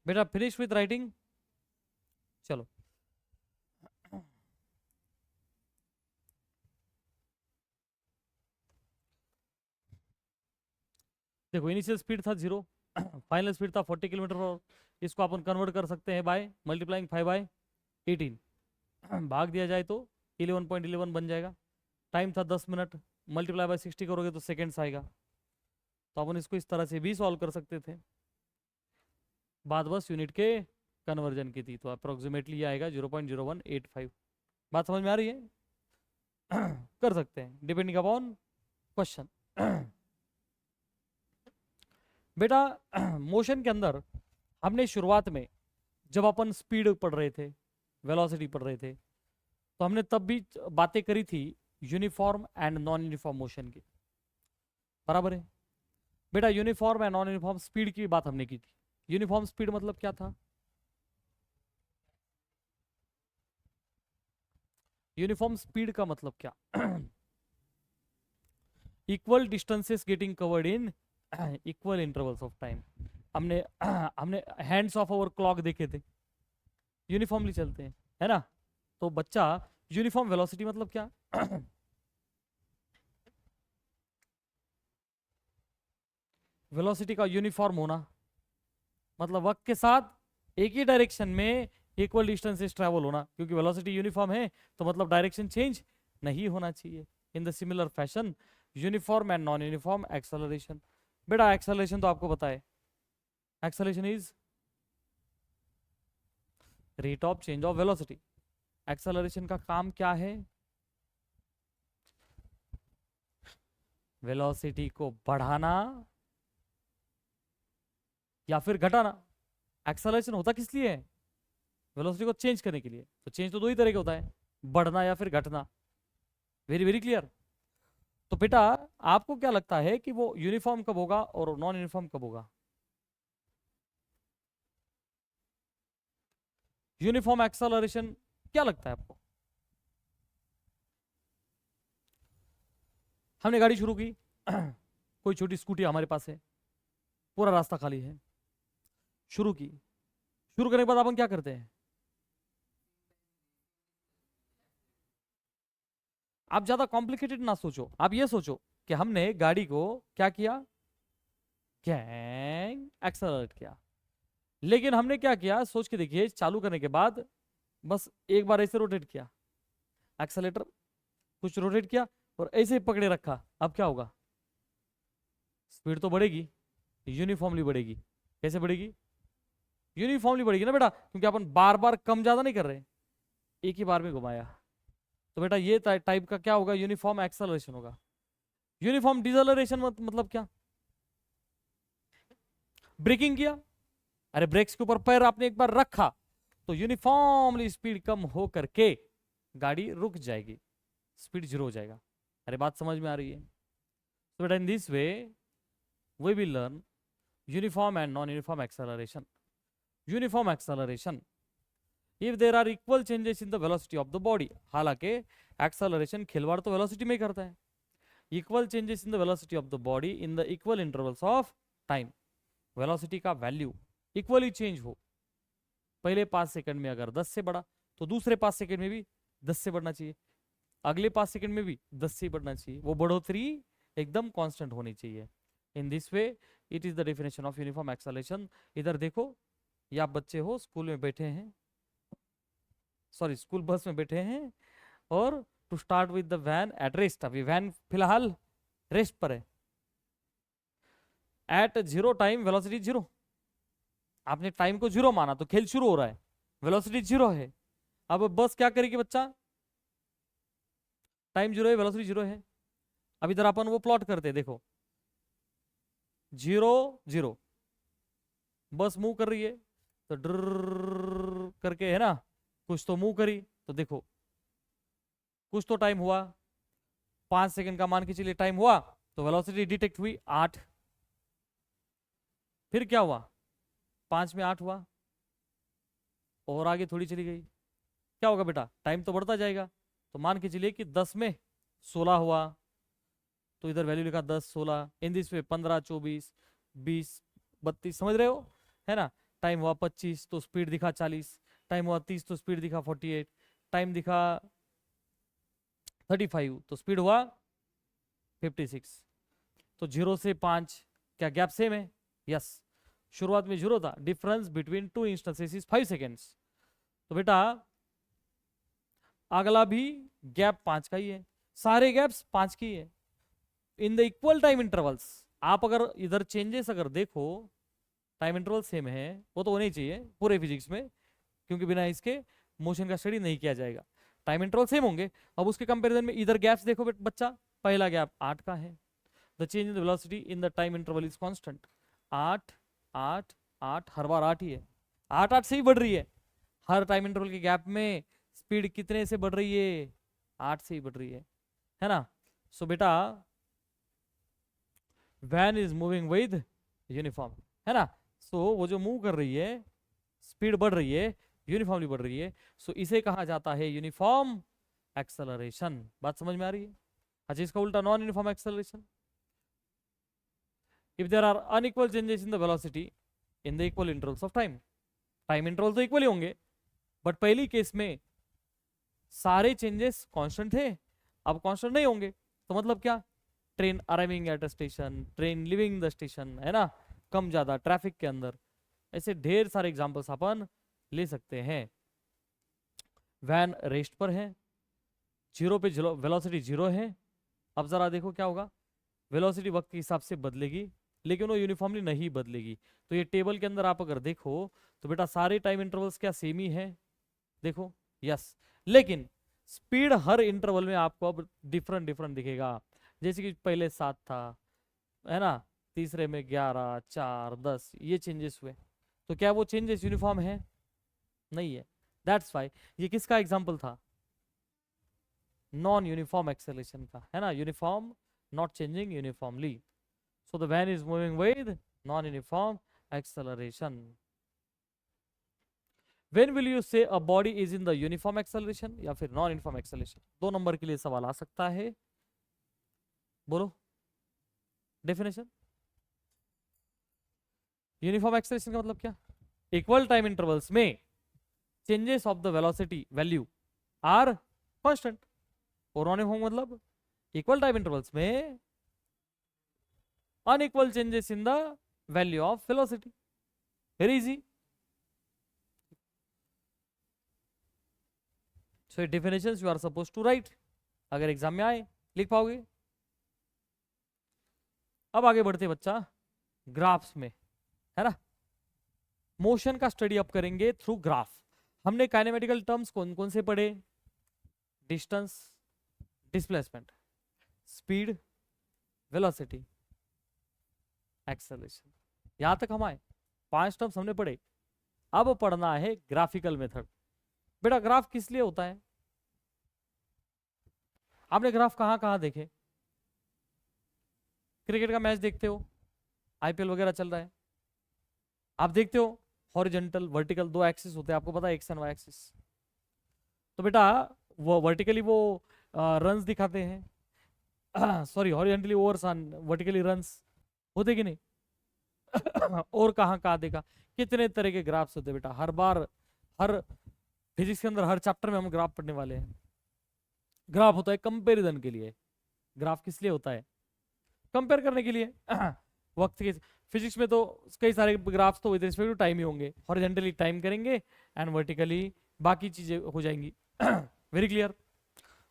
बेटा फिनिश विथ राइटिंग, चलो। देखो इनिशियल स्पीड था 0, फाइनल स्पीड था 40 किलोमीटर पर आवर। इसको अपन कन्वर्ट कर सकते हैं बाय मल्टीप्लाइंग 5/18। भाग दिया जाए तो 11.11 बन जाएगा। टाइम था 10 मिनट, मल्टीप्लाई बाय 60 करोगे तो सेकेंड्स आएगा। तो अपन इसको इस तरह से भी सॉल्व कर सकते थे। बात बस यूनिट के कन्वर्जन की थी, तो अप्रोक्सीमेटली आएगा 0.0185। बात समझ में आ रही है? कर सकते हैं डिपेंडिंग अपॉन क्वेश्चन। बेटा मोशन के अंदर हमने शुरुआत में जब अपन स्पीड पढ़ रहे थे, वेलोसिटी पढ़ रहे थे, तो हमने तब भी बातें करी थी uniform and non uniform motion की, बराबर है? बेटा uniform and non uniform speed की बात हमने की थी। यूनिफॉर्म स्पीड मतलब क्या था? यूनिफॉर्म स्पीड का मतलब क्या? Equal distances getting covered in equal intervals of time. हमने हमने हैंड्स ऑफ अवर क्लॉक देखे थे, यूनिफॉर्मली चलते हैं, है ना? तो बच्चा यूनिफॉर्म वेलोसिटी मतलब क्या? वेलोसिटी का यूनिफॉर्म होना मतलब वक्त के साथ एक ही डायरेक्शन में इक्वल डिस्टेंसेस ट्रैवल होना। क्योंकि वेलोसिटी यूनिफॉर्म है तो मतलब डायरेक्शन चेंज नहीं होना चाहिए। In the similar fashion uniform and non uniform acceleration. बेटा एक्सेलरेशन तो आपको पता है, acceleration is rate of change of velocity. Acceleration का काम क्या है? वेलोसिटी को बढ़ाना या फिर घटाना। एक्सेलरेशन होता किस लिए है? वेलोसिटी को चेंज करने के लिए। तो चेंज तो दो ही तरह का होता है, बढ़ना या फिर घटना। Very very clear. तो बेटा आपको क्या लगता है कि वो यूनिफॉर्म कब होगा और नॉन यूनिफॉर्म कब होगा? यूनिफॉर्म एक्सेलरेशन क्या लगता है आपको? हमने गाड़ी शुरू की, कोई छोटी स्कूटी हमारे पास है, पूरा रास्ता खाली है, शुरू की। शुरू करने के बाद अपन क्या करते हैं? आप ज्यादा कॉम्प्लिकेटेड ना सोचो, आप ये सोचो कि हमने गाड़ी को क्या किया, गैंग एक्सेलरेट किया। लेकिन हमने क्या किया, सोच के देखिए, चालू करने के बाद बस एक बार ऐसे रोटेट किया, एक्सेलेटर कुछ रोटेट किया और ऐसे ही पकड़े रखा, अब क्या होगा, स्पीड तो बढ़ेगी, यूनिफॉर्मली बढ़ेगी। कैसे बढ़ेगी, यूनिफॉर्मली बढ़ेगी ना बेटा, क्योंकि अपन बार बार कम ज्यादा नहीं कर रहे, एक ही बार में घुमाया। तो बेटा ये टाइप का क्या होगा, यूनिफॉर्म एक्सेलरेशन होगा। यूनिफॉर्म डिसलरेशन मतलब क्या, ब्रेकिंग किया, अरे ब्रेक्स के ऊपर पैर आपने एक बार रखा तो यूनिफॉर्मली स्पीड कम हो करके गाड़ी रुक जाएगी, स्पीड जीरो हो जाएगा। अरे बात समझ में आ रही है। तो बेटा in this way we will learn uniform and non uniform acceleration. Uniform acceleration, if there are equal changes in the velocity of the body, हालांकि एक्सेलरेशन खिलवाड़ तो वेलोसिटी में ही करता है। Equal changes in the velocity of the body in the equal intervals of time, velocity का वैल्यू इक्वली चेंज हो, पहले 5 सेकंड में अगर 10 से बढ़ा तो दूसरे 5 सेकंड में भी 10 से बढ़ना चाहिए, अगले 5 सेकंड में भी 10 से बढ़ना चाहिए, वो बढ़ोतरी एकदम कांस्टेंट होनी चाहिए। इन this way it is the definition of uniform acceleration. इधर देखो, ये आप बच्चे हो, स्कूल में बैठे हैं, सॉरी स्कूल बस में बैठे हैं, और to start with the van at rest, अभी वैन फिलहाल रेस्ट पर है, at zero time velocity zero, आपने टाइम को जीरो माना तो खेल शुरू हो रहा है, वेलोसिटी जीरो है। अब बस क्या करेगी बच्चा, टाइम जीरो है, वेलोसिटी जीरो है। अब इधर अपन वो प्लॉट करते हैं, देखो जीरो जीरो, बस मूव कर रही है तो ड्र करके, है ना, कुछ तो मूव करी, तो देखो कुछ तो टाइम हुआ, 5 सेकंड का मान के चलिए टाइम हुआ, तो वेलोसिटी डिटेक्ट हुई 8, फिर क्या हुआ, 5 में 8 हुआ, और आगे थोड़ी चली गई, क्या होगा बेटा, टाइम तो बढ़ता जाएगा, तो मान के चलिए कि 10 में 16 हुआ, तो इधर वैल्यू लिखा 10 16, इन दिस वे 15 24 20 32, समझ रहे हो, है ना। टाइम हुआ 25 तो स्पीड दिखा 40, टाइम हुआ 30 तो स्पीड दिखा 48, टाइम दिखा 35 तो स्पीड हुआ 56। तो 0 से 5 क्या गैप सेम है, यस, शुरुआत में 0 था, difference between two instances is 5 seconds. तो बेटा अगला भी गैप 5 का ही है, सारे गैप्स 5 की है, इन द इक्वल टाइम इंटरवल्स। आप अगर इधर चेंजेस अगर देखो, टाइम इंटरवल सेम है, वो तो होने ही चाहिए पूरे फिजिक्स में, क्योंकि बिना इसके मोशन का स्टडी नहीं किया जाएगा, टाइम इंटरवल सेम होंगे। अब उसके कंपैरिजन में इधर गैप्स देखो बच्चा, पहला गैप 8 का है, the change in the velocity in the time interval is constant, 8 8 8, हर बार 8 ही है, 8 8 से ही बढ़ रही है, हर टाइम इंटरवल के गैप में स्पीड कितने से बढ़ रही है, 8 से ही बढ़ रही है ना। सो बेटा van is moving with uniform, है ना। सो वो जो मूव कर रही है, स्पीड बढ़ रही है, यूनिफॉर्मली बढ़ रही है, सो इसे कहा जाता है यूनिफॉर्म एक्सेलरेशन। बात समझ में आ रही है। अच्छा, इसका उल्टा non uniform acceleration, if there are unequal changes in the velocity in the equal intervals of time, time interval तो इक्वल ही होंगे, बट पहली केस में सारे चेंजेस कांस्टेंट थे, अब कांस्टेंट नहीं होंगे, तो मतलब क्या, train arriving at a station, train living the station, है ना, कम ज्यादा ट्रैफिक के अंदर, ऐसे ढेर सारे एग्जांपल्स अपन ले सकते हैं। वैन रेस्ट पर है, जीरो पे वेलोसिटी जीरो है, अब जरा देखो क्या होगा, वेलोसिटी वक्त के हिसाब से बदलेगी, लेकिन वो यूनिफॉर्मली नहीं बदलेगी। तो ये टेबल के अंदर आप अगर देखो तो बेटा सारे टाइम इंटरवल्स क्या सेम ही है, देखो, यस, लेकिन स्पीड हर इंटरवल में आपको अब डिफरेंट डिफरेंट दिखेगा, जैसे कि पहले 7 था, है ना, तीसरे में 11 4 10, ये चेंजेस हुए, तो क्या वो चेंजेस यूनिफॉर्म है, नहीं है। दैट्स वाई ये किसका एग्जांपल था, नॉन यूनिफॉर्म एक्सेलरेशन का, है ना, uniform not changing uniformly, so the van is moving with non uniform acceleration. When will you say a body is in the uniform acceleration या फिर नॉन यूनिफॉर्म एक्सेलरेशन, 2 नंबर के लिए सवाल आ सकता है, बोलो डेफिनेशन। यूनिफॉर्म एक्सेलरेशन का मतलब क्या, इक्वल टाइम इंटरवल्स में changes of the velocity value are constant, और नॉन यूनिफॉर्म मतलब इक्वल टाइम इंटरवल्स में unequal changes in the value of velocity. Very easy. So definitions you are suppose to write. अगर एग्जाम में आए लिख पाओगे. अब आगे बढ़ते बच्चा ग्राफ्स में, है ना. मोशन का स्टडी अप करेंगे थ्रू ग्राफ. हमने काइनेमेटिकल टर्म्स कौन कौन से पढ़े? Distance, displacement, speed, velocity, acceleration. यहां तक हम आए. 5 टर्म्स हमने पढ़े. अब पढ़ना है ग्राफिकल मेथड. बेटा ग्राफ किस लिए होता है? आपने ग्राफ कहां कहां देखे? क्रिकेट का मैच देखते हो, आईपीएल वगैरह चल रहा है, आप देखते हो हॉरिजॉन्टल वर्टिकल 2 एक्सिस होते हैं, आपको पता है एक्स एंड वाई एक्सिस. तो बेटा वो वर्टिकली वो रन्स दिखाते हैं, sorry horizontally overs on vertically runs होते कि नहीं? और कहाँ कहाँ देखा? कितने तरह के ग्राफ्स होते बेटा. हर बार हर फिजिक्स के अंदर हर चैप्टर में हम ग्राफ पढ़ने वाले हैं. ग्राफ होता है कंपैरिजन के लिए. ग्राफ किस लिए होता है? कंपेयर करने के लिए. वक्त के फिजिक्स में तो कई सारे ग्राफ्स तो विद रिस्पेक्ट टू टाइम ही होंगे. हॉरिजॉन्टली टाइम करेंगे एंड वर्टिकली बाकी चीजें हो जाएंगी. Very clear.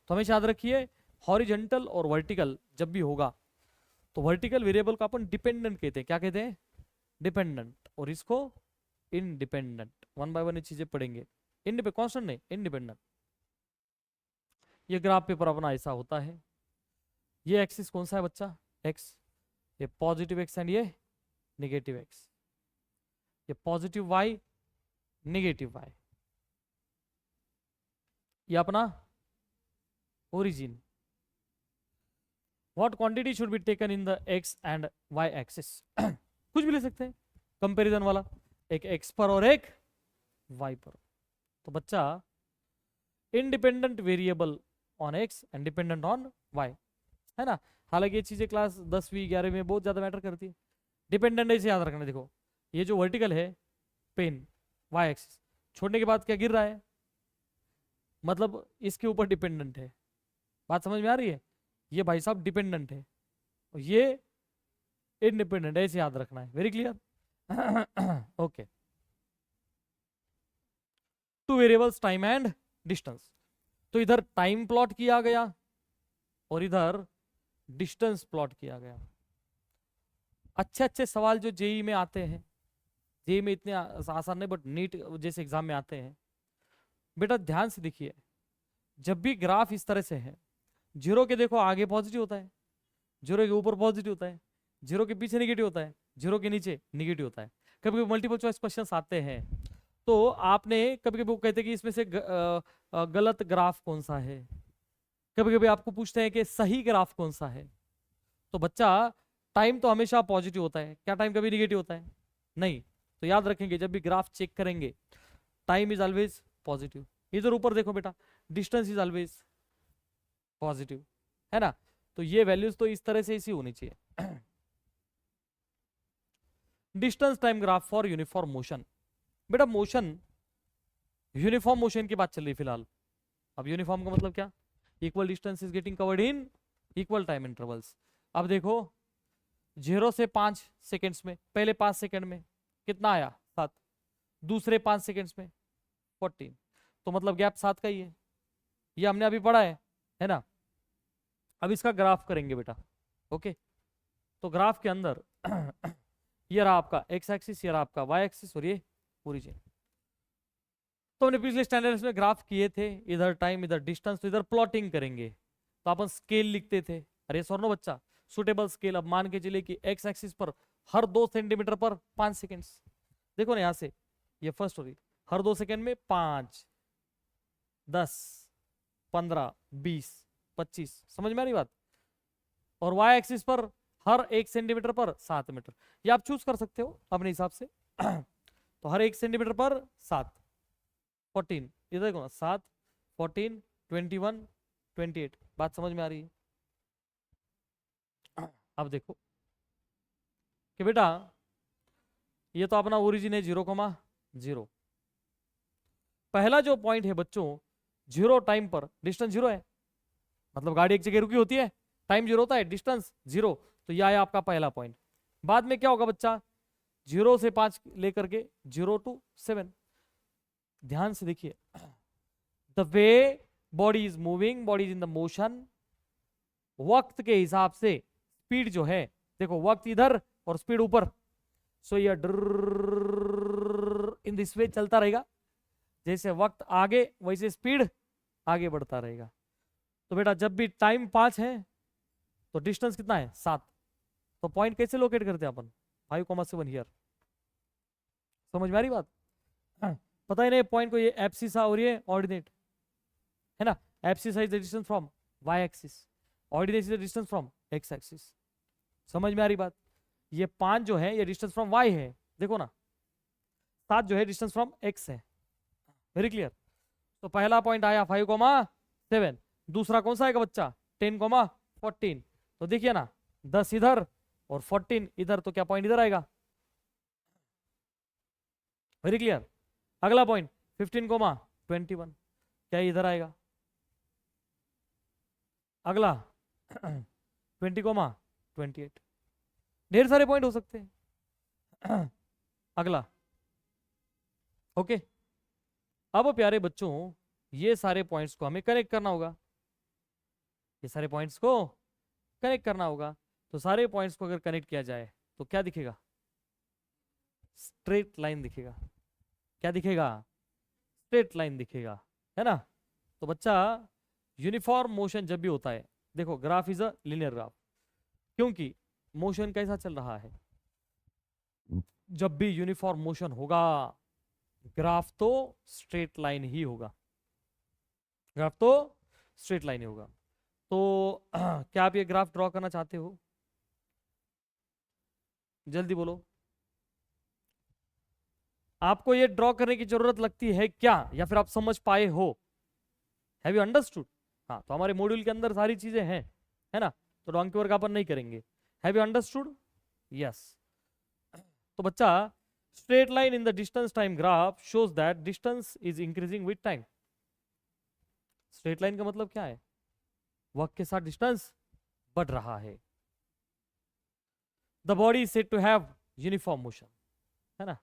तो हमेशा याद रखिए हॉरिजॉन्टल और वर्टिकल जब भी होगा तो वर्टिकल वेरिएबल को अपन डिपेंडेंट कहते हैं. क्या कहते हैं? डिपेंडेंट. और इसको इंडिपेंडेंट. 1 बाय 1 ये चीजें पढ़ेंगे. कांस्टेंट नहीं, इंडिपेंडेंट. ये ग्राफ पेपर अपना ऐसा होता है. ये एक्सिस कौन सा है बच्चा? एक्स. ये पॉजिटिव एक्स एंड ये नेगेटिव एक्स. ये पॉजिटिव वाई, नेगेटिव वाई. ये अपना origin. What quantity should be taken in the x and y axis. कुछ भी ले सकते हैं कंपैरिजन वाला, एक एक्स पर और एक वाई पर. तो बच्चा independent variable on x and dependent on y, है ना. हालांकि ये चीजें क्लास 10वीं 11वीं में बहुत ज्यादा मैटर करती है. डिपेंडेंट ऐसे याद रखना. देखो ये जो वर्टिकल है पेन वाई एक्सिस, छोड़ने के बाद क्या गिर रहा है, मतलब इसके ऊपर डिपेंडेंट है. बात समझ में आ रही है? ये भाई साहब डिपेंडेंट है और ये इंडिपेंडेंट. ऐसे याद रखना है. Very clear. Okay. 2 variables time and distance. तो इधर टाइम प्लॉट किया गया और इधर डिस्टेंस प्लॉट किया गया. अच्छे अच्छे सवाल जो जेई में आते हैं, जेई में इतने आसान नहीं बट नीट जैसे एग्जाम में आते हैं, बेटा ध्यान से देखिए. जब भी ग्राफ इस तरह से है, जीरो के देखो आगे पॉजिटिव होता है, जीरो के ऊपर पॉजिटिव होता है, जीरो के पीछे निगेटिव होता है, जीरो के नीचे निगेटिव होता है. कभी कभी मल्टीपल चॉइस क्वेश्चंस आते हैं तो आपने कभी कभी वो कहते हैं कि इसमें से गलत ग्राफ कौन सा है. कभी कभी आपको पूछते हैं कि सही ग्राफ कौन सा है. तो बच्चा टाइम तो हमेशा पॉजिटिव होता है, क्या टाइम कभी निगेटिव होता है? नहीं. तो याद रखेंगे जब भी ग्राफ चेक करेंगे टाइम इज ऑलवेज पॉजिटिव. इधर ऊपर देखो बेटा, डिस्टेंस इज ऑलवेज पॉजिटिव, है ना. तो ये वैल्यूज तो इस तरह से इसी होनी चाहिए. Distance time graph for uniform motion. बेटा मोशन यूनिफॉर्म मोशन की बात चल रही फिलहाल. अब यूनिफॉर्म का मतलब क्या? Equal distance is getting covered in equal time intervals. अब देखो 0 से 5 सेकेंड्स में, पहले 5 सेकेंड में कितना आया? 7. दूसरे 5 सेकेंड्स में 14. तो मतलब गैप 7 का ही है. ये हमने अभी पढ़ा है ना. अब इसका ग्राफ करेंगे बेटा. ओके. तो ग्राफ के अंदर ये रहा आपका एक्स एक्सिस, ये रहा आपका वाई एक्सिस और ये ओरिजिन. तो हमने पिछले स्टैंडर्ड्स में ग्राफ किए थे, इधर टाइम इधर डिस्टेंस, तो इधर प्लॉटिंग करेंगे. तो अपन स्केल लिखते थे. अरे सॉरी बच्चा, सुटेबल स्केल. अब मान के चलिए कि एक्स एक्सिस पर हर 2 सेंटीमीटर पर 5 सेकेंड्स. देखो ना यहां से ये फर्स्ट हो रही, हर 2 सेकेंड में 5, 10, 15, 20, 25. समझ में आ रही बात? और वाई एक्सिस पर हर 1 सेंटीमीटर पर 7 मीटर. ये आप चूज कर सकते हो अपने हिसाब से. तो हर 1 सेंटीमीटर पर 7, 14. इधर देखो ना 7, 14, 21, 28. बात समझ में आ रही है? अब देखो कि बेटा ये तो अपना ओरिजिन है 0,0. पहला जो पॉइंट है बच्चों, 0 टाइम पर डिस्टेंस 0 है, मतलब गाड़ी एक जगह रुकी होती है, टाइम जीरो होता है, डिस्टेंस जीरो। तो यह है आपका पहला पॉइंट। बाद में क्या होगा बच्चा, 0 से 5 लेकर के 0 to 7। ध्यान से देखिए, the way body is moving, body is in the motion, वक्त के हिसाब से स्पीड जो है, देखो वक्त इधर और स्पीड ऊपर, सो ये इन दिस वे चलता रहेगा। जैसे वक्त आगे वैसे स्पीड आगे बढ़ता रहेगा। तो बेटा जब भी टाइम 5 है तो डिस्टेंस कितना है 7। तो पॉइंट कैसे लोकेट करते हैं अपन, 5,7 हियर। समझ में आ रही बात? पता ही नहीं पॉइंट को, ये एब्सिसा और ये ऑर्डिनेट है ना। Abscissa is the distance from y axis, ordinate is the distance from x axis. समझ में आ रही बात? ये 5 जो है ये डिस्टेंस फ्रॉम वाई है, देखो ना। 7 जो है डिस्टेंस फ्रॉम एक्स है। Very clear. तो पहला पॉइंट आया 5,7। दूसरा कौन सा आएगा बच्चा, 10,14। तो देखिए ना, 10 इधर और 14 इधर, तो क्या पॉइंट इधर आएगा। Very clear. अगला पॉइंट 15,21, क्या इधर आएगा। अगला 20,28। ढेर सारे पॉइंट हो सकते हैं। अगला ओके। अब प्यारे बच्चों ये सारे पॉइंट्स को हमें कनेक्ट करना होगा, ये सारे पॉइंट्स को कनेक्ट करना होगा। तो सारे पॉइंट्स को अगर कनेक्ट किया जाए तो क्या दिखेगा, स्ट्रेट लाइन दिखेगा। क्या दिखेगा, स्ट्रेट लाइन दिखेगा, है ना। तो बच्चा यूनिफॉर्म मोशन जब भी होता है, देखो graph is a linear graph, क्योंकि मोशन कैसा चल रहा है। जब भी यूनिफॉर्म मोशन होगा ग्राफ तो स्ट्रेट लाइन ही होगा, ग्राफ तो स्ट्रेट लाइन ही होगा। तो क्या आप ये ग्राफ ड्रॉ करना चाहते हो, जल्दी बोलो। आपको ये ड्रॉ करने की जरूरत लगती है क्या, या फिर आप समझ पाए हो, हैव यू अंडरस्टूड। हाँ, तो हमारे मॉड्यूल के अंदर सारी चीजें हैं, है ना। तो डोंकी वर्क अपन नहीं करेंगे। Have you understood, yes. तो बच्चा straight line in the distance time graph shows that distance is increasing with time. Straight line का मतलब क्या है, वक्त के साथ डिस्टेंस बढ़ रहा है। The body is said to have uniform motion, है ना।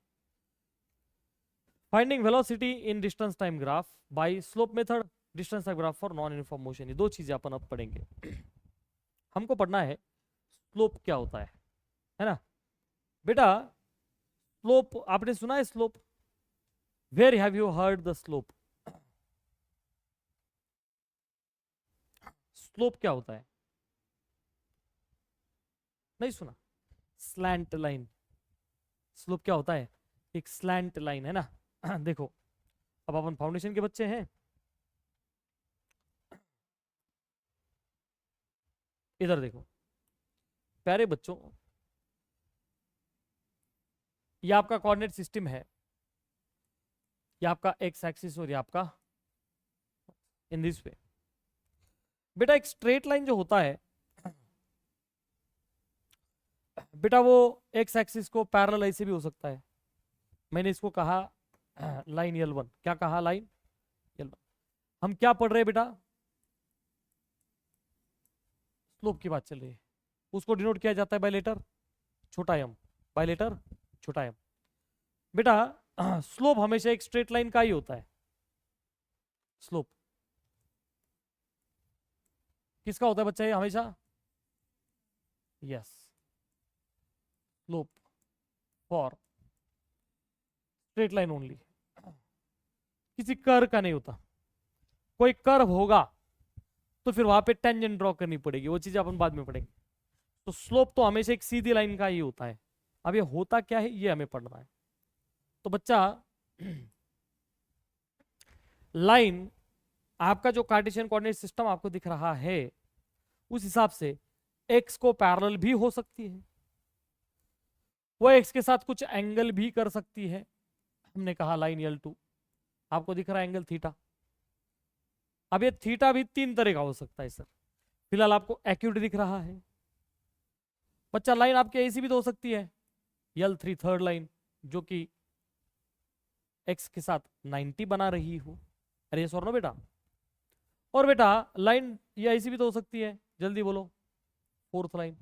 Finding velocity in distance time graph by slope method, distance time graph for non uniform motion. ये दो चीजें अपन अब पढ़ेंगे। हमको पढ़ना है स्लोप क्या होता है ना। बेटा स्लोप आपने सुना है, slope, where have you heard the slope. Slope क्या होता है, नहीं सुना। स्लैंट लाइन, स्लोप क्या होता है, एक स्लैंट लाइन, है ना। देखो अब अपन फाउंडेशन के बच्चे हैं, इधर देखो प्यारे बच्चों, ये आपका कोऑर्डिनेट सिस्टम है, ये आपका एक्स एक्सिस और ये आपका इन दिस वे। बेटा एक स्ट्रेट लाइन जो होता है बेटा, वो एक्स एक्सिस को पैरेलल ऐसे भी हो सकता है। मैंने इसको कहा लाइन L1। क्या कहा, लाइन L1। हम क्या पढ़ रहे हैं बेटा, स्लोप की बात चल रही है। उसको डिनोट किया जाता है बाय लेटर छोटा m, बाय लेटर छोटा m। बेटा स्लोप हमेशा एक स्ट्रेट लाइन का ही होता है। स्लोप किसका होता है बच्चा, ये हमेशा, yes, slope for straight line only, किसी कर्व का नहीं होता। कोई कर्व होगा तो फिर वहां पे टेंजेंट ड्रॉ करनी पड़ेगी, वो चीज अपन बाद में पढ़ेंगे। तो स्लोप तो हमेशा एक सीधी लाइन का ही होता है। अब ये होता क्या है ये हमें पढ़ना है। तो बच्चा लाइन आपका जो कार्टेशियन कोऑर्डिनेट सिस्टम आपको दिख रहा है उस हिसाब से एक्स को पैरेलल भी हो सकती है, वो एक्स के साथ कुछ एंगल भी कर सकती है। हमने कहा लाइन L2, आपको दिख रहा है एंगल थीटा। अब ये थीटा भी 3 तरह का हो सकता है सर, फिलहाल आपको एक्यूट दिख रहा है। बच्चा लाइन आपकी ऐसी भी तो हो सकती है L3 थर्ड लाइन, जो कि एक्स के साथ 90 बना रही हो। अरे सर नो बेटा, और बेटा लाइन ये ऐसी भी तो हो सकती है, जल्दी बोलो, फोर्थ लाइन,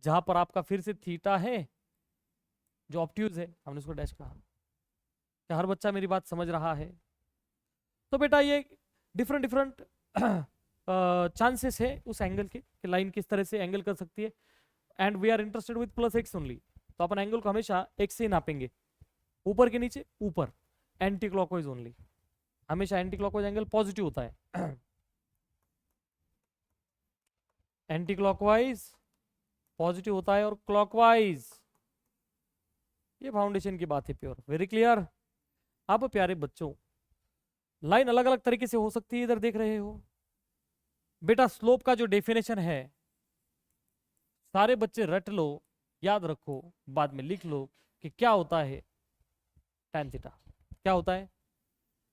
जहां पर आपका फिर से थीटा है जो ऑब्ट्यूज है, हमने उसको डैश कहा। क्या हर बच्चा मेरी बात समझ रहा है? तो बेटा ये डिफरेंट डिफरेंट चांसेस है उस एंगल के कि लाइन किस तरह से एंगल कर सकती है, and we are interested with plus x only. तो अपन एंगल को हमेशा एक्स से ही नापेंगे, ऊपर के नीचे ऊपर, एंटी क्लॉकवाइज ओनली। हमेशा एंटी क्लॉकवाइज एंगल पॉजिटिव होता है। एंटी क्लॉकवाइज पॉजिटिव होता है और क्लॉकवाइज, ये फाउंडेशन की बात है प्योर। Very clear? अब प्यारे बच्चों लाइन अलग अलग तरीके से हो सकती है, इधर देख रहे हो बेटा। स्लोप का जो डेफिनेशन है सारे बच्चे रट लो, याद रखो, बाद में लिख लो कि क्या होता है tan थीटा। क्या होता है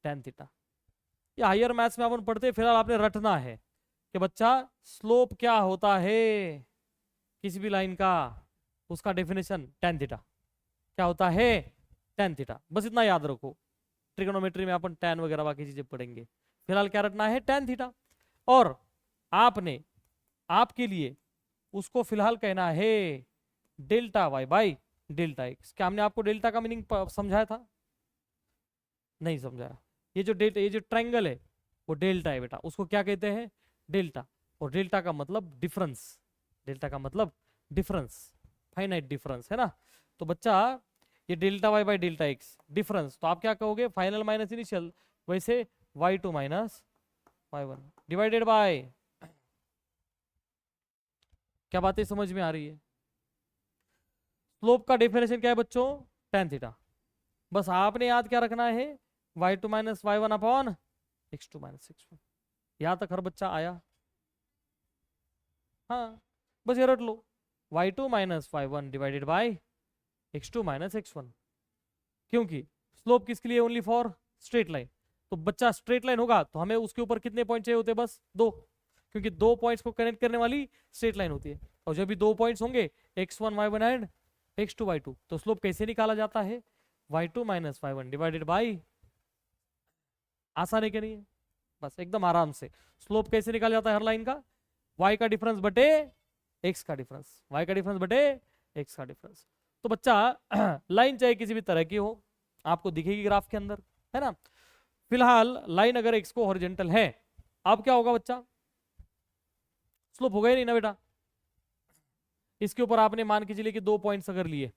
tan थीटा? ये हायर मैथ्स में अपन पढ़ते, फिलहाल आपने रटना है कि बच्चा स्लोप क्या होता है किसी भी लाइन का, उसका डेफिनेशन tan थीटा। क्या होता है tan थीटा, बस इतना याद रखो। ट्रिग्नोमेट्री में अपन tan वगैरह बाकी चीजें पढ़ेंगे, फिलहाल क्या रटना है tan थीटा। और आपने आपके लिए उसको फिलहाल कहना है delta y by delta x. क्या हमने आपको डेल्टा का मीनिंग समझाया था? नहीं समझाया। ये जो ट्रायंगल है वो डेल्टा है बेटा, उसको क्या कहते हैं? डेल्टा। और डेल्टा का मतलब डिफरेंस, डेल्टा का मतलब डिफरेंस, फाइनाइट डिफरेंस है ना। तो बच्चा ये delta y by delta x difference, तो आप क्या कहोगे? फाइनल माइनस इनिशियल, वैसे y2 minus y1 divided by, क्या बातें समझ में आ रही है? स्लोप का डेफिनेशन क्या है बच्चों? tan theta. बस आपने याद क्या रखना है? y2 minus y1 upon x2 minus x1। यहां तक हर बच्चा आया? हाँ, बस ये रट लो, y2 minus y1 divided by x2 minus x1। क्योंकि स्लोप किसके लिए? Only for straight line. तो बच्चा स्ट्रेट लाइन होगा तो हमें उसके ऊपर कितने पॉइंट चाहिए होते हैं? बस दो, क्योंकि दो पॉइंट्स को कनेक्ट करने वाली स्ट्रेट लाइन होती है। और जब भी दो पॉइंट्स होंगे x1 y1 and x2 y2, तो स्लोप कैसे निकाला जाता है? y2 minus y1 divided by, आसान है कि नहीं है? बस एकदम आराम से। स्लोप कैसे निकाला जाता है हर लाइन का? y का डिफरेंस बटे x का डिफरेंस, y का डिफरेंस बटे x का डिफरेंस। तो बच्चा लाइन चाहे किसी भी तरह की हो, आपको दिखेगी ग्राफ के अंदर, है ना। फिलहाल लाइन अगर x को हॉरिजॉन्टल है, अब क्या होगा बच्चा? स्लोप होगा ही नहीं ना बेटा। इसके ऊपर आपने मान के चलिए कि दो पॉइंट्स अगर लिए,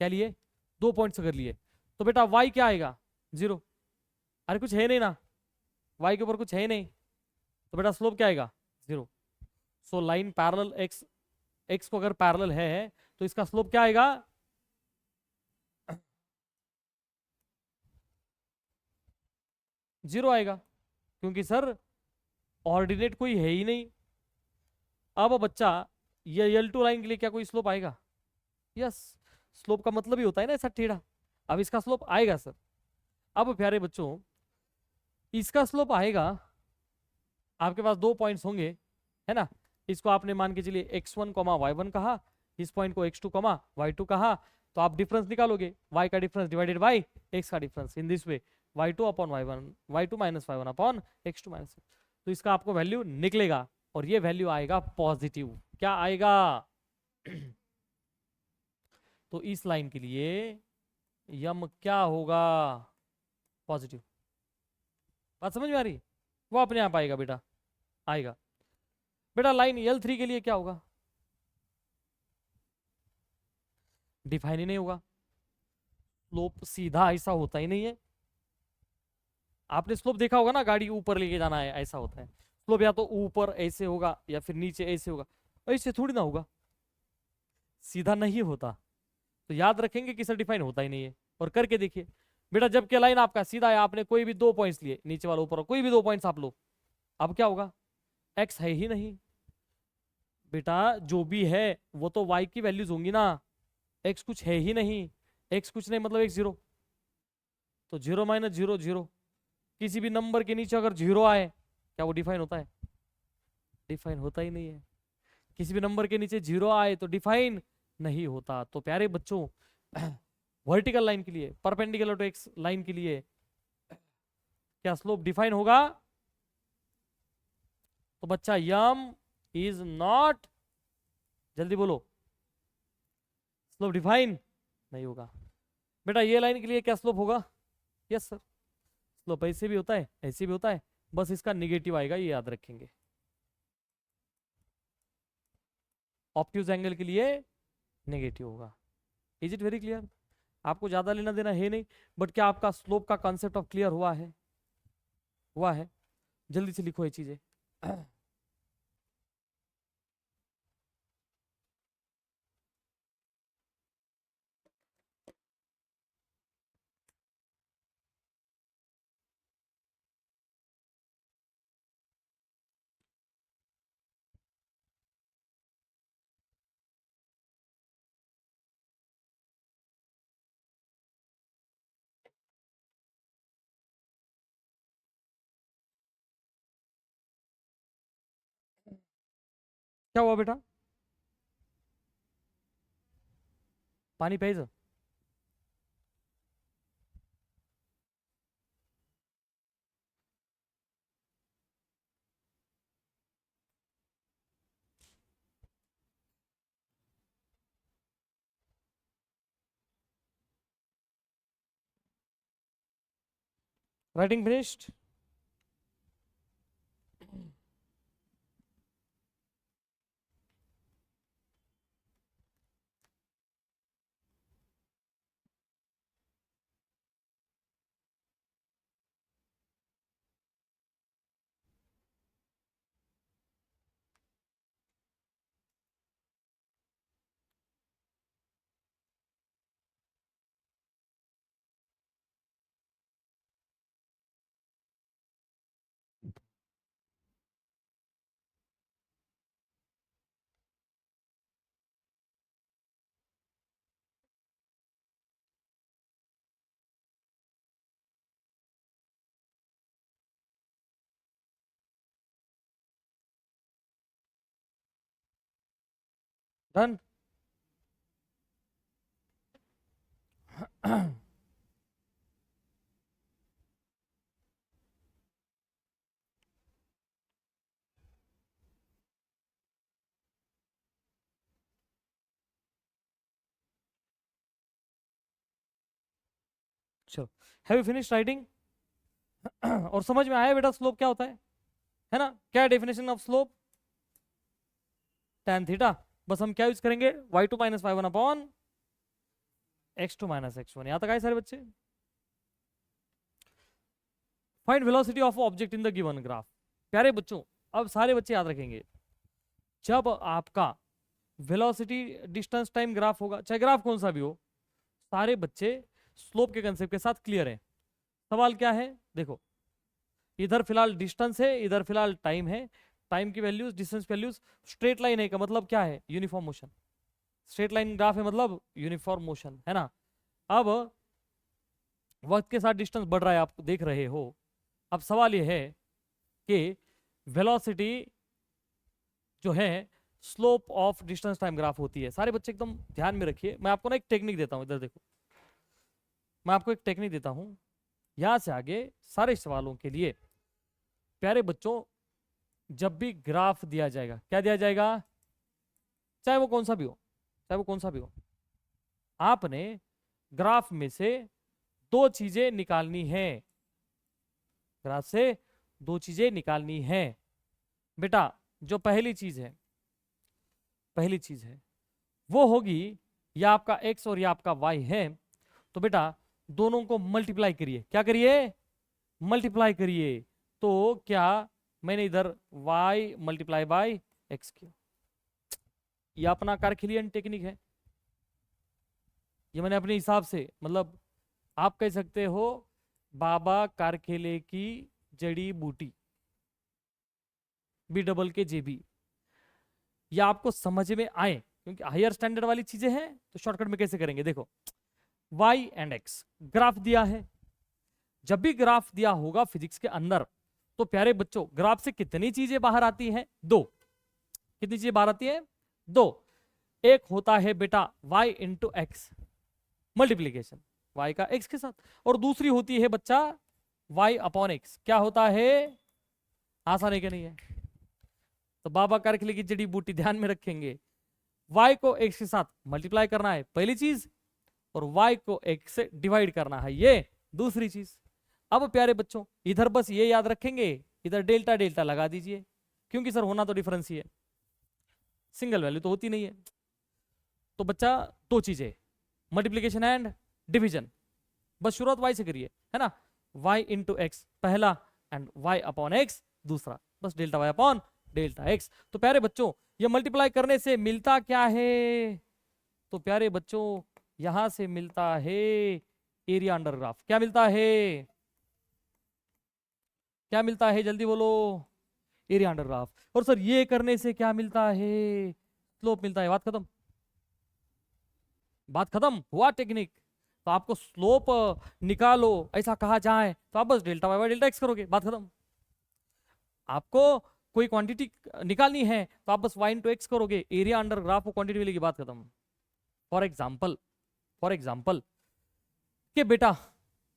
क्या लिए? दो पॉइंट्स अगर लिए, तो बेटा y क्या आएगा? 0। अरे कुछ है नहीं ना, y के ऊपर कुछ है ही नहीं, तो बेटा स्लोप क्या आएगा? 0। सो लाइन पैरेलल x को अगर पैरेलल है तो इसका स्लोप क्या आएगा? 0 आएगा, क्योंकि सर ऑर्डिनेट कोई है ही नहीं। अब बच्चा ये L2 लाइन के लिए क्या कोई स्लोप आएगा? यस, स्लोप का मतलब ही होता है ना ऐसा टेढ़ा। अब इसका स्लोप आएगा सर। अब प्यारे बच्चों इसका स्लोप आएगा, आपके पास दो पॉइंट्स होंगे, है ना। इसको आपने मान के चलिए x1 y1 कहा, इस पॉइंट को x2 y2 कहा, तो आप डिफरेंस निकालोगे, y का डिफरेंस डिवाइडेड बाय x का difference, in this way y2 upon y1, y2 minus y1 upon x2 minus. तो इसका आपको वैल्यू निकलेगा और ये वैल्यू आएगा पॉजिटिव। क्या आएगा? तो इस लाइन के लिए यम क्या होगा? पॉजिटिव। बात समझ में आ रही? वो अपने आप आएगा बेटा, आएगा। बेटा लाइन L3 के लिए क्या होगा? डिफाइन ही नहीं होगा, स्लोप सीधा ऐसा होता ही नहीं है। आपने स्लोप देखा होगा ना, गाड़ी ऊपर लेके जाना है ऐसा होता है स्लोप, या तो ऊपर ऐसे होगा या फिर नीचे ऐसे होगा, ऐसे थोड़ी ना होगा, सीधा नहीं होता। तो याद रखेंगे कि सर डिफाइन होता ही नहीं है। और करके देखिए बेटा, जबकि लाइन आपका सीधा है, आपने कोई भी दो पॉइंट्स लिए, नीचे वाला ऊपर, कोई भी दो पॉइंट्स आप लो, अब क्या होगा? एक्स है ही नहीं बेटा, जो भी है वो तो वाई की वैल्यूज होंगी ना, एक्स कुछ है ही नहीं। एक्स कुछ नहीं मतलब एक्स 0, तो 0 माइनस 0 0। किसी भी नंबर के नीचे अगर 0 आए, क्या वो डिफाइन होता है? डिफाइन होता ही नहीं है। किसी भी नंबर के नीचे 0 आए तो डिफाइन नहीं होता। तो प्यारे बच्चों वर्टिकल लाइन के लिए, परपेंडिकुलर टू एक्स लाइन के लिए क्या स्लोप डिफाइन होगा? तो बच्चा यम इज नॉट, जल्दी बोलो, स्लोप डिफाइन नहीं होगा। बेटा ये लाइन के लिए क्या स्लोप होगा? यस सर, स्लोप ऐसे भी होता है, ऐसे भी होता है, बस इसका निगेटिव आएगा, ये याद रखेंगे। ऑब्ट्यूज एंगल के लिए नेगेटिव होगा। Is it very clear? आपको ज्यादा लेना देना है नहीं, बट क्या आपका स्लोप का कॉन्सेप्ट ऑफ क्लियर हुआ है? हुआ है? जल्दी से लिखो ये चीजें। क्या हुआ बेटा? पानी प्यायचं? Writing finished? डन? चलो, हैव यू फिनिश्ड राइटिंग? और समझ में आया बेटा स्लोप क्या होता है ना? क्या definition of slope? tan theta. बस हम क्या यूज करेंगे? y2 minus y1 upon x2 minus x1। यहां तक आए सारे बच्चे? Find velocity of object in the given graph. प्यारे बच्चों, अब सारे बच्चे याद रखेंगे, जब आपका वेलोसिटी डिस्टेंस टाइम ग्राफ होगा, चाहे ग्राफ कौन सा भी हो, सारे बच्चे स्लोप के कंसेप्ट के साथ क्लियर हैं। सवाल क्या है? देखो, इधर फिलहाल डिस्टेंस है, इधर फिलहाल टाइम है, टाइम की values, distance values, straight line है का मतलब क्या है? Uniform motion. Straight line graph है मतलब यूनिफॉर्म मोशन, है ना? अब वक्त के साथ डिस्टेंस बढ़ रहा है, आप देख रहे हो। अब सवाल यह है कि वेलोसिटी जो है slope of distance time graph होती है। सारे बच्चे एकदम ध्यान में रखिए, मैं आपको ना एक टेक्निक देता हूं, इधर देखो, मैं आपको एक टेक्निक देता हूं। यहां से आगे सारे सवालों के लिए प्यारे बच्चों, जब भी ग्राफ दिया जाएगा, क्या दिया जाएगा, चाहे वो कौन सा भी हो, चाहे वो कौन सा भी हो, आपने ग्राफ में से दो चीजें निकालनी है। ग्राफ से दो चीजें निकालनी है बेटा। जो पहली चीज है, पहली चीज है वो होगी, या आपका x और या आपका y है, तो बेटा दोनों को मल्टीप्लाई करिए। क्या करिए? मल्टीप्लाई करिए। तो क्या मैंने इधर y मल्टीप्लाई बाय x किया, यह अपना कार्किलियन टेक्निक है। ये मैंने अपने हिसाब से, मतलब आप कह सकते हो बाबा कारखेले की जड़ी बूटी, बी डबल के जेबी, या आपको समझ में आए, क्योंकि हायर स्टैंडर्ड वाली चीजें हैं तो शॉर्टकट में कैसे करेंगे। देखो, y एंड x ग्राफ दिया है। जब भी ग्राफ दिया होगा फिजिक्स के अंदर, तो प्यारे बच्चों ग्राफ से कितनी चीजें बाहर आती हैं? दो। कितनी चीजें बाहर आती हैं? दो। एक होता है बेटा y into x, multiplication y का x के साथ, और दूसरी होती है बच्चा y अपॉन x। क्या होता है? आसान है कि नहीं है? तो बाबा कारखिले की जड़ी बूटी ध्यान में रखेंगे, y को x के साथ मल्टीप्लाई करना है पहली चीज, और y को x से डिवाइड करना है ये दूसरी चीज। अब प्यारे बच्चों इधर बस ये याद रखेंगे, इधर डेल्टा डेल्टा लगा दीजिए, क्योंकि सर होना तो डिफरेंस ही है, सिंगल वैल्यू तो होती नहीं है। तो बच्चा दो चीजें, मल्टीप्लीकेशन एंड डिवीजन, बस शुरुआत y से करिए, है ना, y इंटू एक्स पहला एंड y अपॉन x दूसरा, बस delta y upon delta x। तो प्यारे बच्चों ये मल्टीप्लाई करने से मिलता क्या है, तो प्यारे बच्चों यहां से मिलता है एरिया अंडर ग्राफ। क्या मिलता है, क्या मिलता है, जल्दी बोलो, एरिया अंडर ग्राफ। और सर ये करने से क्या मिलता है, स्लोप मिलता है। बात खत्म, बात खत्म, हुआ टेक्निक। तो आपको स्लोप निकालो ऐसा कहा जाए तो आप बस delta y by delta x करोगे, बात खत्म। आपको कोई क्वांटिटी निकालनी है तो आप बस y इंटू एक्स करोगे, एरिया अंडर ग्राफ को क्वांटिटी मिलेगी, बात खत्म। फॉर एग्जाम्पल कि बेटा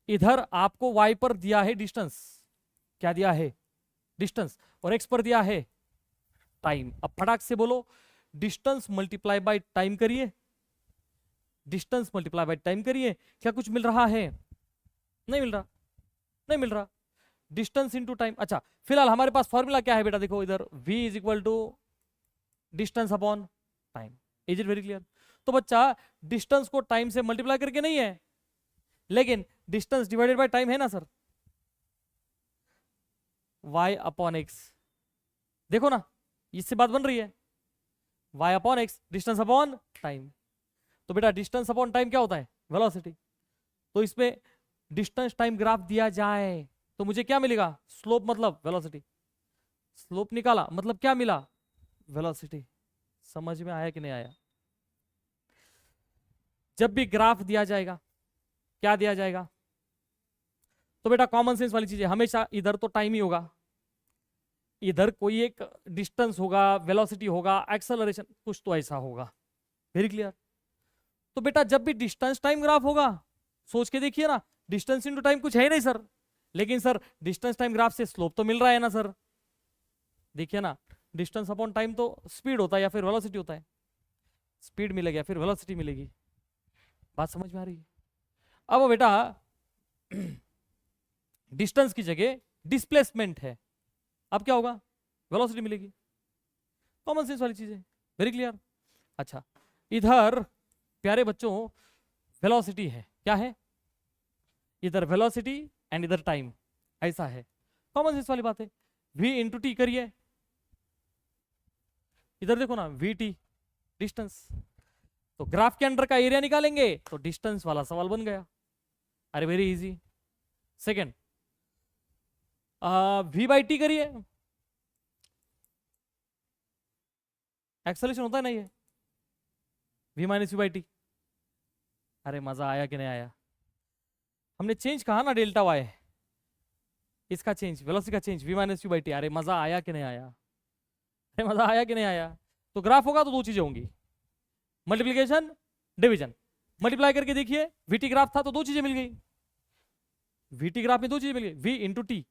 इधर आपको y पर दिया है डिस्टेंस, क्या दिया है, डिस्टेंस, और x पर दिया है टाइम। अब फटाक से बोलो, डिस्टेंस मल्टीप्लाई बाय टाइम करिए, डिस्टेंस मल्टीप्लाई बाय टाइम करिए, क्या कुछ मिल रहा है, नहीं मिल रहा, नहीं मिल रहा, डिस्टेंस इंटू टाइम। अच्छा फिलहाल हमारे पास फॉर्मूला क्या है बेटा, देखो इधर v is equal to distance upon time. Is it very clear. तो बच्चा डिस्टेंस को टाइम से मल्टीप्लाई करके नहीं है, लेकिन डिस्टेंस डिवाइडेड बाय टाइम है ना सर, y अपॉन एक्स, देखो ना इससे बात बन रही है, y upon x distance upon time. तो बेटा डिस्टेंस अपॉन टाइम क्या होता है, वेलोसिटी। तो इसमें डिस्टेंस टाइम ग्राफ दिया जाए तो मुझे क्या मिलेगा, स्लोप मतलब वेलोसिटी, स्लोप निकाला मतलब क्या मिला, वेलोसिटी। समझ में आया कि नहीं आया। जब भी ग्राफ दिया जाएगा क्या दिया जाएगा, तो बेटा कॉमन सेंस वाली चीज है, हमेशा इधर तो टाइम ही होगा, इधर कोई एक डिस्टेंस होगा, वेलोसिटी होगा, एक्सेलरेशन कुछ तो ऐसा होगा, वेरी क्लियर। तो बेटा जब भी डिस्टेंस टाइम ग्राफ होगा, सोच के देखिए ना, डिस्टेंस इनटू टाइम कुछ है नहीं सर, लेकिन सर डिस्टेंस टाइम ग्राफ से स्लोप तो मिल रहा है ना सर, देखिए ना, डिस्टेंस अपॉन टाइम तो स्पीड होता है या फिर वेलोसिटी होता है, स्पीड मिलेगी या फिर वेलोसिटी मिलेगी, बात समझ में आ रही है। अब बेटा डिस्टेंस की जगह डिस्प्लेसमेंट है, अब क्या होगा, वेलोसिटी मिलेगी, कॉमन सेंस वाली चीज है, वेरी क्लियर। अच्छा इधर प्यारे बच्चों वेलोसिटी है, क्या है, इधर वेलोसिटी एंड इधर टाइम, ऐसा है, कॉमन सेंस वाली बात है। v इंटू टी करिए, इधर देखो ना वी टी डिस्टेंस, तो ग्राफ के अंदर का एरिया निकालेंगे तो डिस्टेंस वाला सवाल बन गया, अरे very easy. Second v by T करिए, एक्सेलरेशन होता है ना ये, v minus u by T. अरे मजा आया कि नहीं आया, हमने चेंज कहा ना डेल्टा वाई, इसका चेंज, वेलोसिटी का change, v minus u by T. अरे मजा आया कि नहीं आया, अरे मजा आया कि नहीं आया। तो ग्राफ होगा तो दो चीजें होंगी, मल्टीप्लीकेशन डिवीजन। मल्टीप्लाई करके देखिए, वीटी ग्राफ था तो दो चीजें मिल गई, वीटी ग्राफ में दो चीजें मिल गई, v इंटू टी,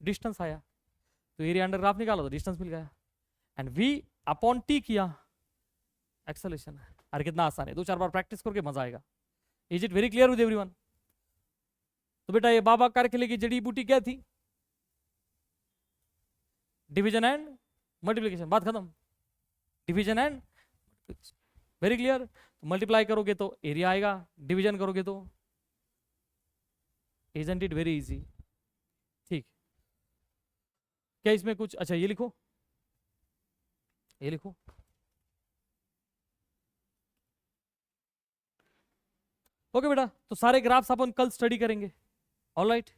डिस्टेंस आया, तो एरिया अंडर ग्राफ निकालो तो डिस्टेंस मिल गया, एंड v अपॉन टी किया, एक्सेलरेशन। अरे कितना आसान है, दो चार बार प्रैक्टिस करके मजा आएगा। Is it very clear with everyone. तो बेटा ये बाबा कारखिले की जड़ी बूटी क्या थी, डिवीजन एंड मल्टीप्लिकेशन, बात खत्म, division and very clear. Multiply करोगे तो एरिया आएगा, डिवीजन करोगे तो, इजंट इट वेरी इजी। ठीक, क्या इसमें कुछ, अच्छा ये लिखो, ये लिखो, ओके बेटा। तो सारे ग्राफ्स अपन कल स्टडी करेंगे, ऑलराइट।